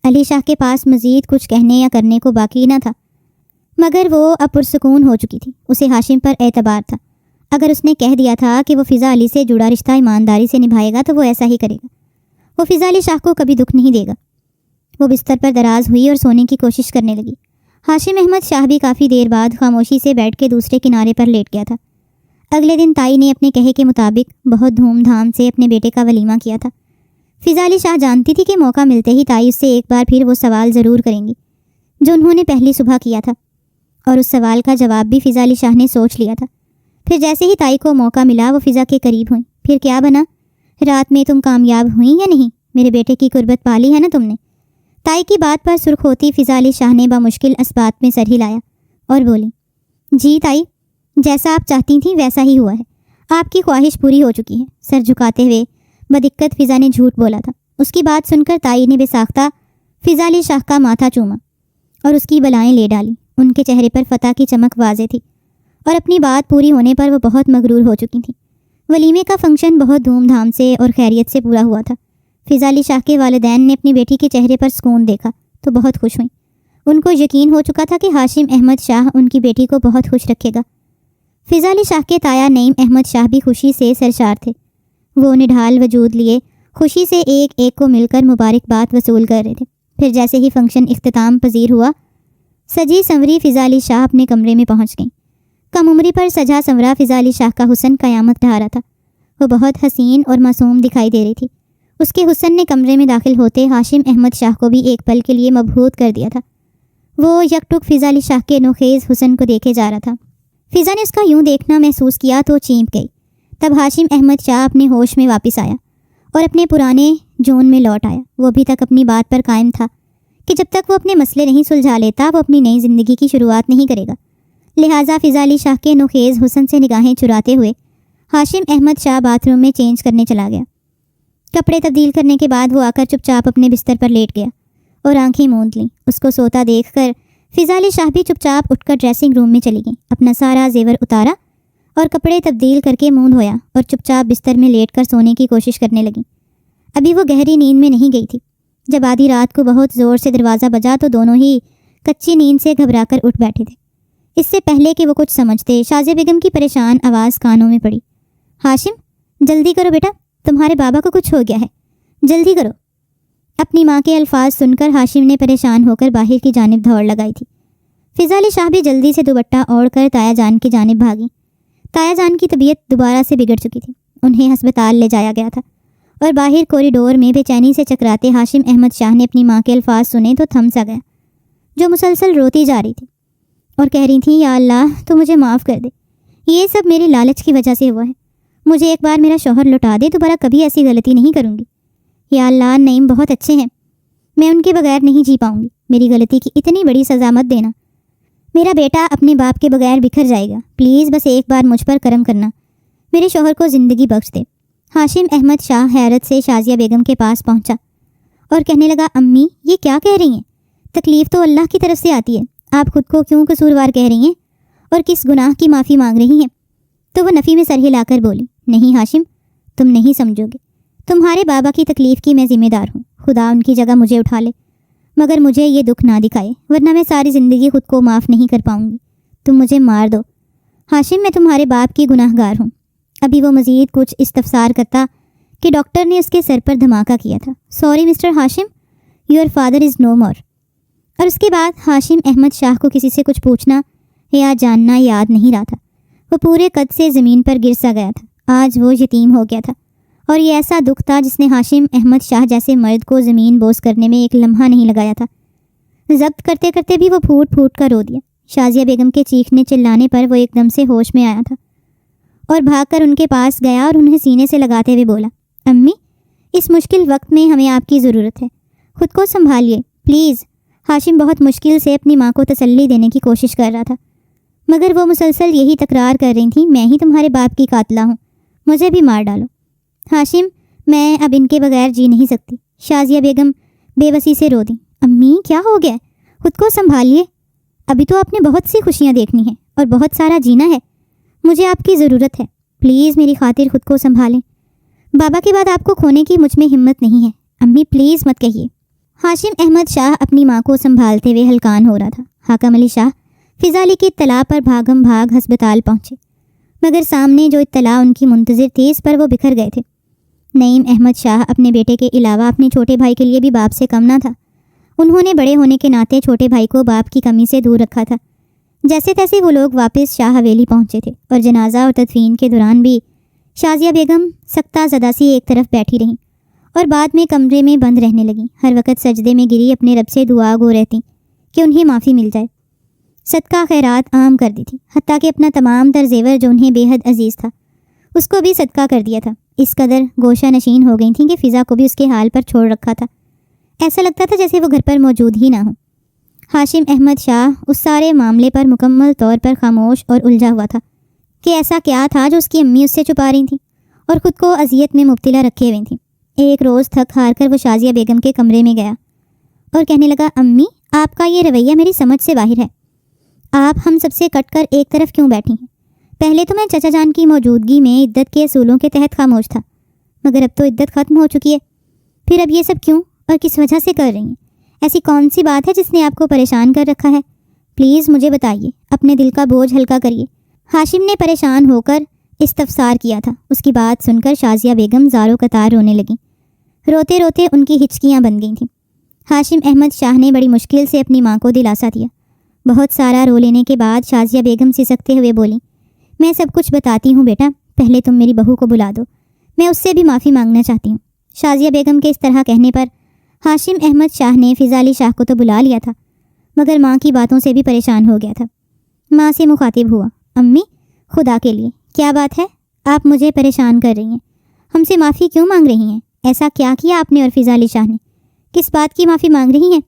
علی شاہ کے پاس مزید کچھ کہنے یا کرنے کو باقی نہ تھا، مگر وہ اب پرسکون ہو چکی تھی، اسے ہاشم پر اعتبار تھا، اگر اس نے کہہ دیا تھا کہ وہ فضا علی سے جڑا رشتہ ایمانداری سے نبھائے گا تو وہ ایسا ہی کرے گا، وہ فضا علی شاہ کو کبھی دکھ نہیں دے گا۔ وہ بستر پر دراز ہوئی اور سونے کی کوشش کرنے لگی۔ ہاشم احمد شاہ بھی کافی دیر بعد خاموشی سے بیٹھ کے دوسرے کنارے پر لیٹ گیا تھا۔ اگلے دن تائی نے اپنے کہے کے مطابق بہت دھوم دھام سے اپنے بیٹے کا ولیمہ کیا تھا۔ فضا علی شاہ جانتی تھی کہ موقع ملتے ہی تائی اس سے ایک بار پھر وہ سوال ضرور کریں گی جو انہوں نے پہلی صبح کیا تھا، اور اس سوال کا جواب بھی فضا علی شاہ نے سوچ لیا تھا۔ پھر جیسے ہی تائی کو موقع ملا وہ فضا کے قریب ہوئیں۔ پھر کیا بنا؟ رات میں تم کامیاب ہوئیں یا نہیں؟ میرے بیٹے کی قربت پالی ہے نا تم نے؟ تائی کی بات پر سرخ ہوتی فضا علی شاہ نے بمشکل اسبات میں سر ہلایا اور بولی، جی تائی، جیسا آپ چاہتی تھیں ویسا ہی ہوا ہے، آپ کی خواہش پوری ہو چکی ہے۔ سر جھکاتے ہوئے بدقت فضا نے جھوٹ بولا تھا۔ اس کی بات سن کر تائی نے بے ساختہ فضا علی شاہ کا ماتھا چوما اور اس کی بلائیں لے ڈالیں۔ ان کے چہرے پر فتح کی چمک واضح تھی اور اپنی بات پوری ہونے پر وہ بہت مغرور ہو چکی تھیں۔ ولیمے کا فنکشن بہت دھوم دھام سے اور خیریت سے پورا ہوا تھا۔ فضا علی شاہ کے والدین نے اپنی بیٹی کے چہرے پر سکون دیکھا تو بہت خوش ہوئیں۔ ان کو یقین ہو چکا تھا کہ ہاشم احمد شاہ ان کی بیٹی کو بہت خوش رکھے گا۔ فضا علی شاہ کے تایا نعیم احمد شاہ بھی خوشی سے سرشار تھے، وہ نڈھال وجود لیے خوشی سے ایک ایک کو مل کر مبارکباد وصول کر رہے تھے۔ پھر جیسے ہی فنکشن اختتام پذیر ہوا، سجی سنوری فضا علی شاہ اپنے کمرے میں پہنچ گئیں۔ کم عمری پر سجا سنورا فضا علی شاہ کا حسن قیامت ڈھا رہا تھا۔ وہ بہت حسین اور معصوم دکھائی دے رہی تھی۔ اس کے حسن نے کمرے میں داخل ہوتے ہاشم احمد شاہ کو بھی ایک پل کے لیے مبہوت کر دیا تھا۔ وہ یک ٹک فضا علی شاہ کے نوخیز حسن کو دیکھے جا رہا تھا۔ فضا نے اس کا یوں دیکھنا محسوس کیا تو چینپ گئی۔ تب ہاشم احمد شاہ اپنے ہوش میں واپس آیا اور اپنے پرانے جون میں لوٹ آیا۔ وہ ابھی تک اپنی بات پر قائم تھا کہ جب تک وہ اپنے مسئلے نہیں سلجھا لیتا وہ اپنی نئی زندگی کی شروعات نہیں کرے گا۔ لہٰذا فضا علی شاہ کے نوخیز حسن سے نگاہیں چراتے ہوئے ہاشم احمد شاہ باتھ روم میں چینج کرنے چلا گیا۔ کپڑے تبدیل کرنے کے بعد وہ آ کر چپ چاپ اپنے بستر پر لیٹ گیا اور آنکھیں موند لیں۔ اس کو سوتا دیکھ کر فضا علی شاہ بھی چپ چاپ اٹھ کر ڈریسنگ روم میں چلی گئیں، اپنا سارا زیور اتارا اور کپڑے تبدیل کر کے منہ دھویا اور چپ چاپ بستر میں لیٹ کر سونے کی کوشش کرنے لگیں۔ ابھی وہ گہری نیند میں نہیں گئی تھی۔ جب آدھی رات کو بہت زور سے دروازہ بجا تو دونوں ہی کچی نیند سے گھبرا کر اٹھ بیٹھے تھے۔ اس سے پہلے کہ وہ کچھ سمجھتے شازیہ بیگم کی پریشان آواز کانوں میں پڑی، ہاشم جلدی کرو بیٹا، تمہارے بابا کو کچھ ہو گیا ہے، جلدی کرو۔ اپنی ماں کے الفاظ سن کر ہاشم نے پریشان ہو کر باہر کی جانب دوڑ لگائی تھی۔ فضا علی شاہ بھی جلدی سے دوپٹہ اوڑھ کر تایا جان کی جانب بھاگی۔ تایا جان کی طبیعت دوبارہ سے بگڑ چکی تھی، انہیں ہسپتال لے جایا گیا تھا اور باہر کوریڈور میں بے چینی سے چکراتے ہاشم احمد شاہ نے اپنی ماں کے الفاظ سنے تو تھم سا گیا، جو مسلسل روتی جا رہی تھی اور کہہ رہی تھی، یا اللہ تو مجھے معاف کر دے، یہ سب میری لالچ کی وجہ سے ہوا ہے، مجھے ایک بار میرا شوہر لوٹا دے، دوبارہ کبھی ایسی غلطی نہیں کروں گی۔ یا اللہ نعیم بہت اچھے ہیں، میں ان کے بغیر نہیں جی پاؤں گی، میری غلطی کی اتنی بڑی سزا مت دینا، میرا بیٹا اپنے باپ کے بغیر بکھر جائے گا، پلیز بس ایک بار مجھ پر کرم کرنا، میرے شوہر کو زندگی بخش دے۔ ہاشم احمد شاہ حیرت سے شازیہ بیگم کے پاس پہنچا اور کہنے لگا، امی یہ کیا کہہ رہی ہیں؟ تکلیف تو اللہ کی طرف سے آتی ہے، آپ خود کو کیوں قصوروار کہہ رہی ہیں اور کس گناہ کی معافی مانگ رہی ہیں؟ تو وہ نفی میں سر ہلا کر بولی، نہیں ہاشم تم نہیں سمجھو گے، تمہارے بابا کی تکلیف کی میں ذمہ دار ہوں، خدا ان کی جگہ مجھے اٹھا لے، مگر مجھے یہ دکھ نہ دکھائے ورنہ میں ساری زندگی خود کو معاف نہیں کر پاؤں گی، تم مجھے مار دو، ہاشم میں تمہارے باپ کی گناہ گار ہوں۔ ابھی وہ مزید کچھ استفسار کرتا کہ ڈاکٹر نے اس کے سر پر دھماکہ کیا تھا، sorry mister Hashim, your father is no more. اور اس کے بعد ہاشم احمد شاہ کو کسی سے کچھ پوچھنا یا جاننا یاد نہیں رہا تھا۔ وہ پورے قد سے زمین پر گر سا گیا تھا، آج وہ یتیم ہو گیا تھا، اور یہ ایسا دکھ تھا جس نے ہاشم احمد شاہ جیسے مرد کو زمین بوس کرنے میں ایک لمحہ نہیں لگایا تھا۔ ضبط کرتے کرتے بھی وہ پھوٹ پھوٹ کر رو دیا۔ شازیہ بیگم کے چیخنے چلانے پر وہ ایک دم سے ہوش میں آیا تھا اور بھاگ کر ان کے پاس گیا اور انہیں سینے سے لگاتے ہوئے بولا، امی اس مشکل وقت میں ہمیں آپ کی ضرورت ہے، خود کو سنبھالیے پلیز۔ ہاشم بہت مشکل سے اپنی ماں کو تسلی دینے کی کوشش کر رہا تھا، مگر وہ مسلسل یہی تکرار کر رہی تھیں، میں ہی تمہارے باپ کی قاتلہ ہوں، مجھے بھی مار ڈالو۔ ہاشم میں اب ان کے بغیر جی نہیں سکتی۔ شازیہ بیگم بے بسی سے رو دیں، امی کیا ہو گیا؟ خود کو سنبھالیے، ابھی تو آپ نے بہت سی خوشیاں دیکھنی ہیں اور بہت سارا جینا ہے، مجھے آپ کی ضرورت ہے، پلیز میری خاطر خود کو سنبھالیں، بابا کے بعد آپ کو کھونے کی مجھ میں ہمت نہیں ہے، امی پلیز مت کہیے۔ ہاشم احمد شاہ اپنی ماں کو سنبھالتے ہوئے ہلکان ہو رہا تھا۔ حاکم علی شاہ فضا علی کی اطلاع پر بھاگم بھاگ ہسپتال پہنچے، مگر سامنے جو اطلاع ان کی منتظر تھی اس پر وہ بکھر گئے تھے۔ نعیم احمد شاہ اپنے بیٹے کے علاوہ اپنے چھوٹے بھائی کے لیے بھی باپ سے کم نہ تھا۔ انہوں نے بڑے ہونے کے ناطے چھوٹے بھائی کو باپ کی کمی سے دور رکھا تھا۔ جیسے تیسے وہ لوگ واپس شاہ حویلی پہنچے تھے اور جنازہ اور تدفین کے دوران بھی شازیہ بیگم سکتہ زدہ سی ایک طرف بیٹھی رہیں اور بعد میں کمرے میں بند رہنے لگیں، ہر وقت سجدے میں گری اپنے رب سے دعا گو رہتی کہ انہیں معافی مل جائے۔ صدقہ خیرات عام کر دی تھی، حتیٰ کہ اپنا تمام تر زیور جو انہیں بے حد عزیز تھا اس کو بھی صدقہ کر دیا تھا۔ اس قدر گوشہ نشین ہو گئی تھیں کہ فضا کو بھی اس کے حال پر چھوڑ رکھا تھا، ایسا لگتا تھا جیسے وہ گھر پر موجود ہی نہ ہو۔ ہاشم احمد شاہ اس سارے معاملے پر مکمل طور پر خاموش اور الجھا ہوا تھا کہ ایسا کیا تھا جو اس کی امی اس سے چھپا رہی تھیں اور خود کو اذیت میں مبتلا رکھے ہوئے تھیں۔ ایک روز تھک ہار کر وہ شازیہ بیگم کے کمرے میں گیا اور کہنے لگا، امی آپ کا یہ رویہ میری سمجھ سے باہر ہے، آپ ہم سب سے کٹ کر ایک طرف کیوں بیٹھی ہیں؟ پہلے تو میں چچا جان کی موجودگی میں عدت کے اصولوں کے تحت خاموش تھا، مگر اب تو عدت ختم ہو چکی ہے، پھر اب یہ سب کیوں اور کس وجہ سے کر رہی ہیں؟ ایسی کون سی بات ہے جس نے آپ کو پریشان کر رکھا ہے؟ پلیز مجھے بتائیے، اپنے دل کا بوجھ ہلکا کریے۔ ہاشم نے پریشان ہو کر استفسار کیا تھا۔ اس کی بات سن کر شازیہ بیگم زارو قطار رونے لگیں، روتے روتے ان کی ہچکیاں بن گئی تھیں۔ ہاشم احمد شاہ نے بڑی مشکل سے اپنی ماں کو دلاسا دیا۔ بہت سارا رو لینے کے بعد شازیہ بیگم سسکتے ہوئے بولی، میں سب کچھ بتاتی ہوں بیٹا، پہلے تم میری بہو کو بلا دو، میں اس سے بھی معافی مانگنا چاہتی ہوں۔ شازیہ بیگم کے اس طرح کہنے پر ہاشم احمد شاہ نے فضا علی شاہ کو تو بلا لیا تھا، مگر ماں کی باتوں سے بھی پریشان ہو گیا تھا۔ ماں سے مخاطب ہوا، امی خدا کے لیے کیا بات ہے؟ آپ مجھے پریشان کر رہی ہیں، ہم سے معافی کیوں مانگ رہی ہیں؟ ایسا کیا کیا آپ نے اور فضا علی شاہ نے؟ کس بات کی معافی مانگ رہی ہیں؟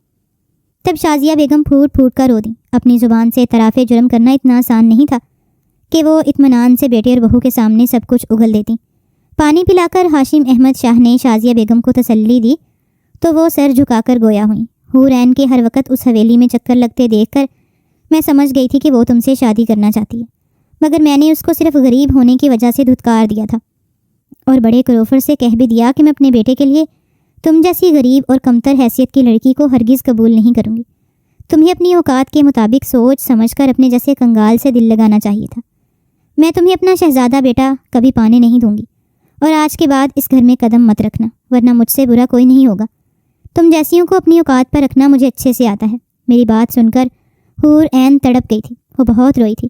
تب شازیہ بیگم پھوٹ پھوٹ کر رو دیں۔ اپنی زبان سے اعتراف جرم کرنا اتنا آسان نہیں تھا کہ وہ اطمینان سے بیٹے اور بہو کے سامنے سب کچھ اگل دیتی۔ پانی پلا کر ہاشم احمد شاہ نے شازیہ بیگم کو تسلی دی تو وہ سر جھکا کر گویا ہوئیں۔ حور عین کے ہر وقت اس حویلی میں چکر لگتے دیکھ کر میں سمجھ گئی تھی کہ وہ تم سے شادی کرنا چاہتی ہے، مگر میں نے اس کو صرف غریب ہونے کی وجہ سے دھتکار دیا تھا اور بڑے کروفر سے کہہ بھی دیا کہ میں اپنے بیٹے کے لیے تم جیسی غریب اور کمتر حیثیت کی لڑکی کو ہرگز قبول نہیں کروں گی۔ تمہیں اپنی اوقات کے مطابق سوچ سمجھ کر اپنے جیسے کنگال سے دل لگانا چاہیے تھا۔ میں تمہیں اپنا شہزادہ بیٹا کبھی پانے نہیں دوں گی، اور آج کے بعد اس گھر میں قدم مت رکھنا، ورنہ مجھ سے برا کوئی نہیں ہوگا۔ تم جیسیوں کو اپنی اوقات پر رکھنا مجھے اچھے سے آتا ہے۔ میری بات سن کر حور عین تڑپ گئی تھی، وہ بہت روئی تھی۔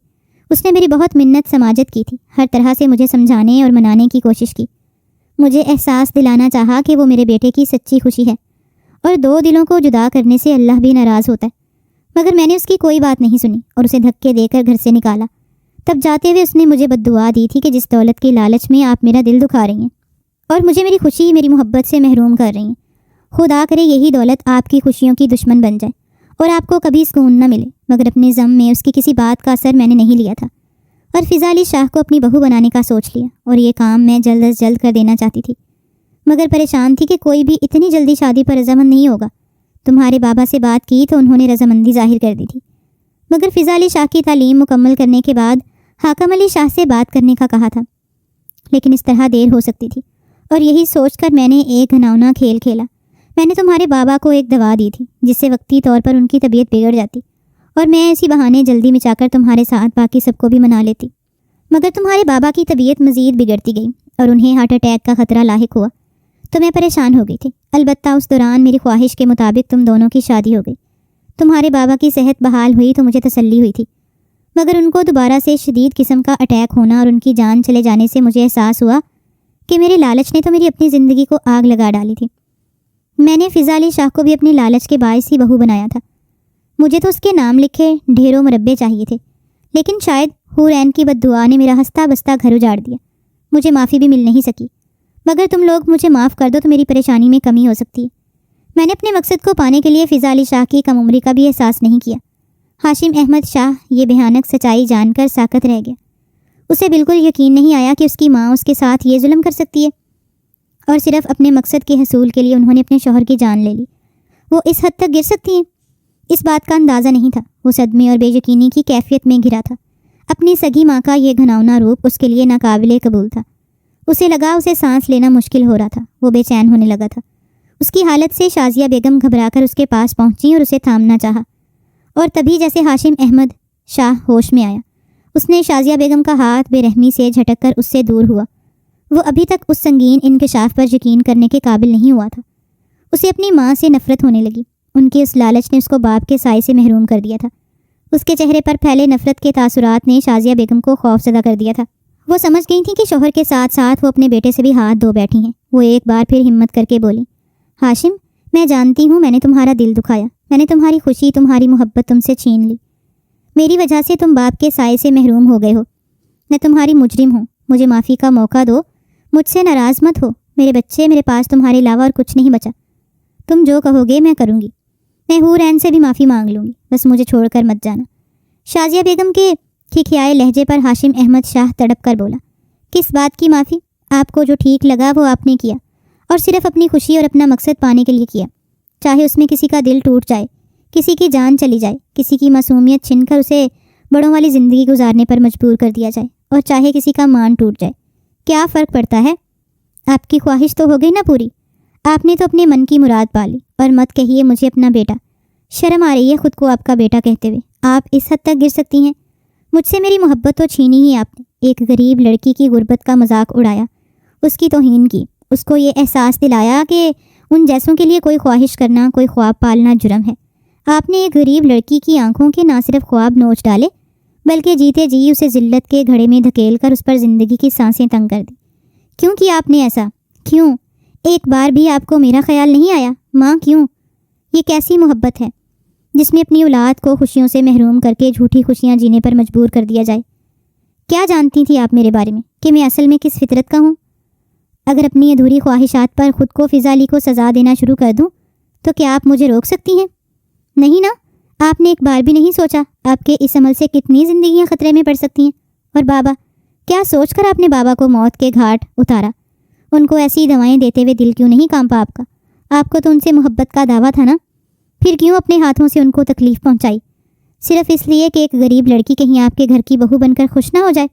اس نے میری بہت منت سماجت کی تھی، ہر طرح سے مجھے سمجھانے اور منانے کی کوشش کی، مجھے احساس دلانا چاہا کہ وہ میرے بیٹے کی سچی خوشی ہے اور دو دلوں کو جدا کرنے سے اللہ بھی ناراض ہوتا ہے، مگر میں نے اس کی کوئی بات نہیں سنی اور اسے دھکے دے کر گھر سے نکالا۔ تب جاتے ہوئے اس نے مجھے بددعا دی تھی کہ جس دولت کی لالچ میں آپ میرا دل دکھا رہی ہیں اور مجھے میری خوشی میری محبت سے محروم کر رہی ہیں، خدا کرے یہی دولت آپ کی خوشیوں کی دشمن بن جائے اور آپ کو کبھی سکون نہ ملے۔ مگر اپنے ضم میں اس کی کسی بات کا اثر میں نے نہیں لیا تھا اور فضا علی شاہ کو اپنی بہو بنانے کا سوچ لیا، اور یہ کام میں جلد از جلد کر دینا چاہتی تھی، مگر پریشان تھی کہ کوئی بھی اتنی جلدی شادی پر رضامند نہیں ہوگا۔ تمہارے بابا سے بات کی تو انہوں نے رضامندی ظاہر کر دی تھی، مگر فضا علی شاہ کی تعلیم مکمل کرنے کے بعد حاکم علی شاہ سے بات کرنے کا کہا تھا، لیکن اس طرح دیر ہو سکتی تھی، اور یہی سوچ کر میں نے ایک گھناؤنا کھیل کھیلا۔ میں نے تمہارے بابا کو ایک دوا دی تھی جس سے وقتی طور پر ان کی طبیعت بگڑ جاتی، اور میں اسی بہانے جلدی مچا کر تمہارے ساتھ باقی سب کو بھی منا لیتی، مگر تمہارے بابا کی طبیعت مزید بگڑتی گئی اور انہیں ہارٹ اٹیک کا خطرہ لاحق ہوا تو میں پریشان ہو گئی تھی۔ البتہ اس دوران میری خواہش کے مطابق تم دونوں کی شادی ہو گئی۔ تمہارے بابا کی صحت بحال ہوئی تو مجھے تسلی ہوئی تھی، مگر ان کو دوبارہ سے شدید قسم کا اٹیک ہونا اور ان کی جان چلے جانے سے مجھے احساس ہوا کہ میرے لالچ نے تو میری اپنی زندگی کو آگ لگا ڈالی تھی۔ میں نے فضا علی شاہ کو بھی اپنے لالچ کے باعث ہی بہو بنایا تھا۔ مجھے تو اس کے نام لکھے ڈھیروں مربے چاہیے تھے، لیکن شاید حور عین کی بددعا نے میرا ہنستا بستا گھر اجاڑ دیا۔ مجھے معافی بھی مل نہیں سکی، مگر تم لوگ مجھے معاف کر دو تو میری پریشانی میں کمی ہو سکتی ہے۔ میں نے اپنے مقصد کو پانے کے لیے فضا علی شاہ کی کم عمری کا بھی احساس نہیں کیا۔ ہاشم احمد شاہ یہ بھیانک سچائی جان کر ساکت رہ گیا۔ اسے بالکل یقین نہیں آیا کہ اس کی ماں اس کے ساتھ یہ ظلم کر سکتی ہے، اور صرف اپنے مقصد کے حصول کے لیے انہوں نے اپنے شوہر کی جان لے لی۔ وہ اس حد تک گر سکتی ہیں؟ اس بات کا اندازہ نہیں تھا۔ وہ صدمے اور بے یقینی کی کیفیت میں گھرا تھا۔ اپنی سگی ماں کا یہ گھناؤنا روپ اس کے لیے ناقابل قبول تھا۔ اسے لگا اسے سانس لینا مشکل ہو رہا تھا، وہ بے چین ہونے لگا تھا۔ اس کی حالت سے شازیہ بیگم گھبرا کر اس کے پاس پہنچی اور اسے تھامنا چاہا، اور تبھی جیسے ہاشم احمد شاہ ہوش میں آیا، اس نے شازیہ بیگم کا ہاتھ بے رحمی سے جھٹک کر اس سے دور ہوا۔ وہ ابھی تک اس سنگین انکشاف پر یقین کرنے کے قابل نہیں ہوا تھا۔ اسے اپنی ماں سے نفرت ہونے لگی۔ ان کی اس لالچ نے اس کو باپ کے سائے سے محروم کر دیا تھا۔ اس کے چہرے پر پھیلے نفرت کے تاثرات نے شازیہ بیگم کو خوف زدہ کر دیا تھا۔ وہ سمجھ گئی تھی کہ شوہر کے ساتھ ساتھ وہ اپنے بیٹے سے بھی ہاتھ دھو بیٹھی ہیں۔ وہ ایک بار پھر ہمت کر کے بولی، ہاشم، میں جانتی ہوں میں نے تمہارا دل دکھایا، میں نے تمہاری خوشی تمہاری محبت تم سے چھین لی، میری وجہ سے تم باپ کے سائے سے محروم ہو گئے ہو۔ میں تمہاری مجرم ہوں، مجھے معافی کا موقع دو، مجھ سے ناراض مت ہو۔ میرے بچے، میرے پاس تمہارے علاوہ اور کچھ نہیں بچا۔ تم جو کہو گے میں کروں گی۔ میں حور عین سے بھی معافی مانگ لوں گی، بس مجھے چھوڑ کر مت جانا۔ شازیہ بیگم کے کھکھیائے لہجے پر ہاشم احمد شاہ تڑپ کر بولا، کس بات کی معافی؟ آپ کو جو ٹھیک لگا وہ آپ نے کیا، اور صرف اپنی خوشی اور اپنا مقصد پانے کے لیے کیا، چاہے اس میں کسی کا دل ٹوٹ جائے، کسی کی جان چلی جائے، کسی کی معصومیت چھن کر اسے بڑوں والی زندگی گزارنے پر مجبور کر دیا جائے، اور چاہے کسی کا مان ٹوٹ جائے، کیا فرق پڑتا ہے؟ آپ کی خواہش تو ہو گئی نا پوری؟ آپ نے تو اپنے من کی مراد پا لی۔ اور مت کہیے مجھے اپنا بیٹا، شرم آ رہی ہے خود کو آپ کا بیٹا کہتے ہوئے۔ آپ اس حد تک گر سکتی ہیں؟ مجھ سے میری محبت تو چھینی ہی آپ نے۔ ایک غریب لڑکی کی غربت کا مذاق اڑایا، اس کی توہین کی، اس کو یہ احساس دلایا کہ ان جیسوں کے لیے کوئی خواہش کرنا، کوئی خواب پالنا جرم ہے۔ آپ نے ایک غریب لڑکی کی آنکھوں کے نہ صرف خواب نوچ ڈالے، بلکہ جیتے جی اسے ذلت کے گھڑے میں دھکیل کر اس پر زندگی کی سانسیں تنگ کر دی۔ کیوں کیا آپ نے ایسا؟ کیوں؟ ایک بار بھی آپ کو میرا خیال نہیں آیا؟ ماں کیوں؟ یہ کیسی محبت ہے جس میں اپنی اولاد کو خوشیوں سے محروم کر کے جھوٹی خوشیاں جینے پر مجبور کر دیا جائے؟ کیا جانتی تھی آپ میرے بارے میں کہ میں اصل میں کس فطرت کا ہوں؟ اگر اپنی ادھوری خواہشات پر خود کو فضالی کو سزا دینا شروع کر دوں تو کیا آپ مجھے روک سکتی ہیں؟ نہیں نا، آپ نے ایک بار بھی نہیں سوچا آپ کے اس عمل سے کتنی زندگیاں خطرے میں پڑ سکتی ہیں؟ اور بابا، کیا سوچ کر آپ نے بابا کو موت کے گھاٹ اتارا؟ ان کو ایسی دوائیں دیتے ہوئے دل کیوں نہیں کانپا آپ کا؟ آپ کو تو ان سے محبت کا دعویٰ تھا نا، پھر کیوں اپنے ہاتھوں سے ان کو تکلیف پہنچائی؟ صرف اس لیے کہ ایک غریب لڑکی کہیں آپ کے گھر کی بہو بن کر خوش نہ ہو جائے،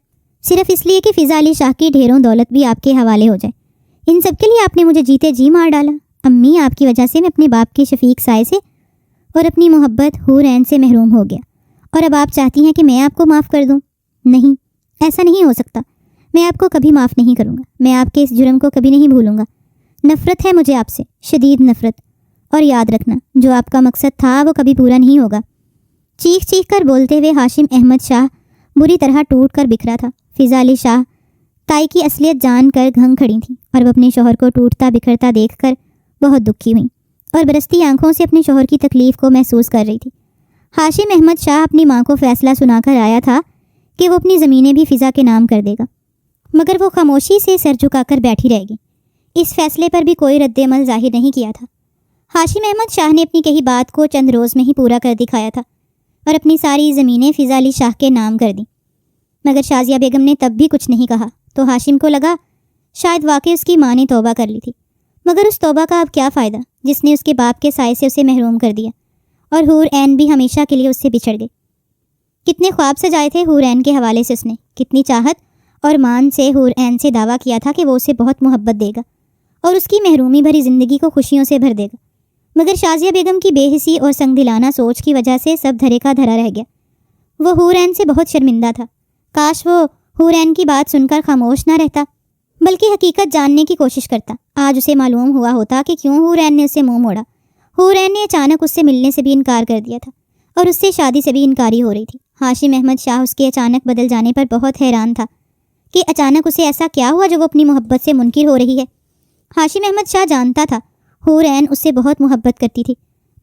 صرف اس لیے کہ فضا علی شاہ کی ڈھیروں دولت بھی آپ کے حوالے ہو جائے۔ ان سب کے لیے آپ نے مجھے جیتے جی مار ڈالا۔ امی، آپ کی وجہ سے میں اپنے باپ کے شفیق سائے سے اور اپنی محبت حور عین سے محروم ہو گیا، اور اب آپ چاہتی ہیں کہ میں آپ کو معاف کر دوں؟ نہیں، ایسا نہیں ہو سکتا۔ میں آپ کو کبھی معاف نہیں کروں گا، میں آپ کے اس جرم کو کبھی نہیں بھولوں گا۔ نفرت ہے مجھے آپ سے، شدید نفرت، اور یاد رکھنا جو آپ کا مقصد تھا وہ کبھی پورا نہیں ہوگا۔ چیخ چیخ کر بولتے ہوئے ہاشم احمد شاہ بری طرح ٹوٹ کر بکھرا تھا۔ فضا علی شاہ تائی کی اصلیت جان کر گھنگ کھڑی تھیں اور وہ اپنے شوہر کو ٹوٹتا بکھرتا دیکھ کر بہت دکھی ہوئیں اور برستی آنکھوں سے اپنے شوہر کی تکلیف کو محسوس کر رہی تھی۔ ہاشم احمد شاہ اپنی ماں کو فیصلہ سنا کر آیا تھا کہ وہ اپنی زمینیں بھی فضا کے نام کر دے گا، مگر وہ خاموشی سے سر جھکا کر بیٹھی رہے گی۔ اس فیصلے پر بھی کوئی رد عمل ظاہر نہیں کیا تھا۔ ہاشم احمد شاہ نے اپنی کہی بات کو چند روز میں ہی پورا کر دکھایا تھا اور اپنی ساری زمینیں فضا علی شاہ کے نام کر دیں، مگر شازیہ بیگم نے تب بھی کچھ نہیں کہا تو ہاشم کو لگا شاید واقعی اس کی ماں نے توبہ کر لی تھی، مگر اس توبہ کا اب کیا فائدہ جس نے اس کے باپ کے سائے سے اسے محروم کر دیا، اور حور عین بھی ہمیشہ کے لیے اس سے بچھڑ گئی۔ کتنے خواب سجائے تھے حور عین کے حوالے سے اس نے، کتنی چاہت اور مان سے حور عین سے دعویٰ کیا تھا کہ وہ اسے بہت محبت دے گا اور اس کی محرومی بھری زندگی کو خوشیوں سے بھر دے گا، مگر شازیہ بیگم کی بے حسی اور سنگ دلانہ سوچ کی وجہ سے سب دھرے کا دھرا رہ گیا۔ وہ حور عین سے بہت شرمندہ تھا۔ کاش وہ حور عین کی بات سن کر خاموش نہ رہتا، بلکہ حقیقت جاننے کی کوشش کرتا۔ آج اسے معلوم ہوا ہوتا کہ کیوں حور عین نے اسے منہ موڑا۔ حور عین نے اچانک اس سے ملنے سے بھی انکار کر دیا تھا اور اس سے شادی سے بھی انکاری ہو رہی تھی۔ ہاشم احمد شاہ اس کے اچانک بدل جانے پر بہت حیران تھا کہ اچانک اسے ایسا کیا ہوا جو وہ اپنی محبت سے منکر ہو رہی ہے۔ ہاشم احمد شاہ جانتا تھا حور عین اس سے بہت محبت کرتی تھی،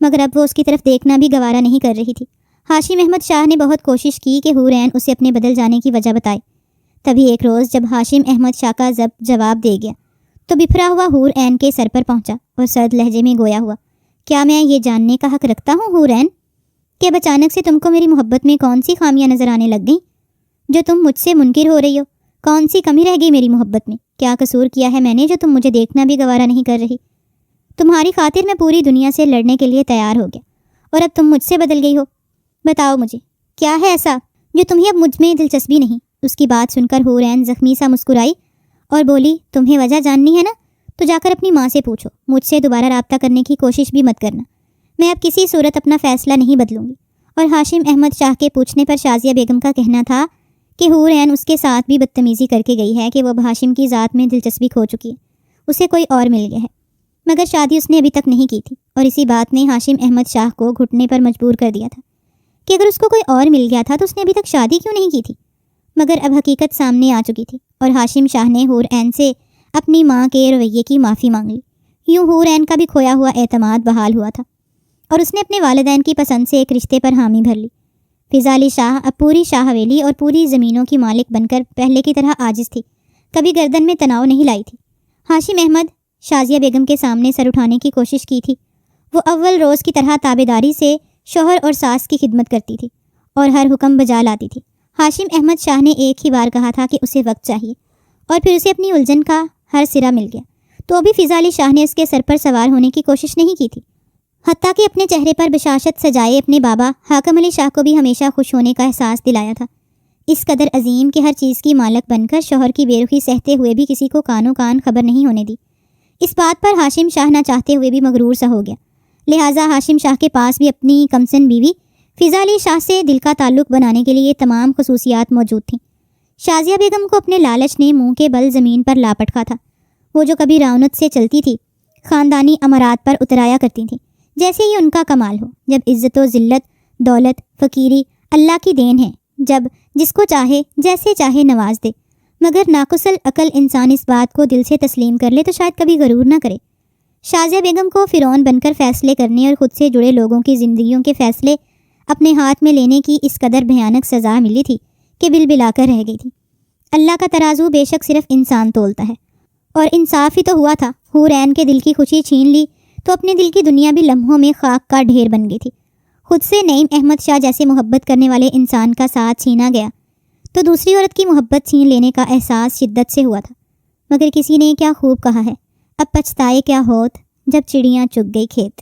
مگر اب وہ اس کی طرف دیکھنا بھی گوارا نہیں کر رہی تھی۔ ہاشم احمد شاہ نے بہت کوشش کی کہ حور عین اسے اپنے بدل جانے کی وجہ بتائے۔ تبھی ایک روز جب ہاشم احمد شاہ کا ضبط جواب دے گیا تو بفرا ہوا حور عین کے سر پر پہنچا اور سرد لہجے میں گویا ہوا، کیا میں یہ جاننے کا حق رکھتا ہوں حور عین کہ اب اچانک سے تم کو میری محبت میں کون سی خامیاں نظر آنے لگ گئیں جو تم مجھ سے منکر ہو رہی ہو؟ کون سی کمی رہ گئی میری محبت میں؟ کیا قصور کیا ہے میں نے جو تم مجھے دیکھنا بھی گوارا نہیں کر رہی؟ تمہاری خاطر میں پوری دنیا سے لڑنے کے لیے تیار ہو گیا اور اب تم مجھ سے بدل گئی ہو۔ بتاؤ مجھے کیا ہے ایسا جو تمہیں اب مجھ میں دلچسپی نہیں؟ اس کی بات سن کر حور عین زخمی سا مسکرائی اور بولی، تمہیں وجہ جاننی ہے نا تو جا کر اپنی ماں سے پوچھو، مجھ سے دوبارہ رابطہ کرنے کی کوشش بھی مت کرنا، میں اب کسی صورت اپنا فیصلہ نہیں بدلوں گی۔ اور ہاشم احمد شاہ کے پوچھنے پر شازیہ بیگم کا کہنا تھا کہ حور عین اس کے ساتھ بھی بدتمیزی کر کے گئی ہے کہ وہ اب ہاشم کی ذات میں دلچسپی کھو چکی ہے، اسے کوئی اور مل گیا ہے، مگر شادی اس نے ابھی تک نہیں کی تھی، اور اسی بات نے ہاشم احمد شاہ کو گھٹنے پر مجبور کر دیا تھا کہ اگر اس کو کوئی اور مل گیا تھا تو اس نے ابھی تک شادی کیوں نہیں کی تھی۔ مگر اب حقیقت سامنے آ چکی تھی اور ہاشم شاہ نے حور عین سے اپنی ماں کے رویے کی معافی مانگ لی۔ یوں حور عین کا بھی کھویا ہوا اعتماد بحال ہوا تھا اور اس نے اپنے والدین کی پسند سے ایک رشتے پر حامی بھر لی۔ فضا علی شاہ اب پوری شاہ حویلی اور پوری زمینوں کی مالک بن کر پہلے کی طرح عاجز تھی، کبھی گردن میں تناؤ نہیں لائی تھی۔ ہاشم احمد شازیہ بیگم کے سامنے سر اٹھانے کی کوشش کی تھی۔ وہ اول روز کی طرح تابعداری سے شوہر اور ساس کی خدمت کرتی تھی اور ہر حکم بجا لاتی تھی۔ ہاشم احمد شاہ نے ایک ہی بار کہا تھا کہ اسے وقت چاہیے، اور پھر اسے اپنی الجھن کا ہر سرا مل گیا تو ابھی فضا علی شاہ نے اس کے سر پر سوار ہونے کی کوشش نہیں کی تھی، حتیٰ کہ اپنے چہرے پر بشاشت سجائے اپنے بابا حاکم علی شاہ کو بھی ہمیشہ خوش ہونے کا احساس دلایا تھا، اس قدر عظیم کہ ہر چیز کی مالک بن کر شوہر کی بے رخی سہتے ہوئے بھی کسی کو کانوں کان خبر نہیں ہونے دی۔ اس بات پر ہاشم شاہ نہ چاہتے ہوئے بھی مغرور سا ہو گیا، لہٰذا ہاشم شاہ کے پاس بھی اپنی کمسن بیوی فضا علی شاہ سے دل کا تعلق بنانے کے لیے تمام خصوصیات موجود تھیں۔ شازیہ بیگم کو اپنے لالچ نے منہ کے بل زمین پر لا پٹکا تھا۔ وہ جو کبھی رونت سے چلتی تھی، خاندانی امارات پر اترایا کرتی تھیں جیسے یہ ان کا کمال ہو، جب عزت و ذلت، دولت، فقیری اللہ کی دین ہے، جب جس کو چاہے جیسے چاہے نواز دے، مگر ناقص العقل انسان اس بات کو دل سے تسلیم کر لے تو شاید کبھی غرور نہ کرے۔ شازیہ بیگم کو فرعون بن کر فیصلے کرنے اور خود سے جڑے لوگوں کی زندگیوں کے فیصلے اپنے ہاتھ میں لینے کی اس قدر بھیانک سزا ملی تھی کہ بلبلا کر رہ گئی تھی۔ اللہ کا ترازو بے شک صرف انسان تولتا ہے، اور انصاف ہی تو ہوا تھا۔ حور عین کے دل کی خوشی چھین لی تو اپنے دل کی دنیا بھی لمحوں میں خاک کا ڈھیر بن گئی تھی۔ خود سے نعیم احمد شاہ جیسے محبت کرنے والے انسان کا ساتھ چھینا گیا تو دوسری عورت کی محبت چھین لینے کا احساس شدت سے ہوا تھا۔ مگر کسی نے کیا خوب کہا ہے، اب پچھتائے کیا ہوت جب چڑیاں چگ گئی کھیت۔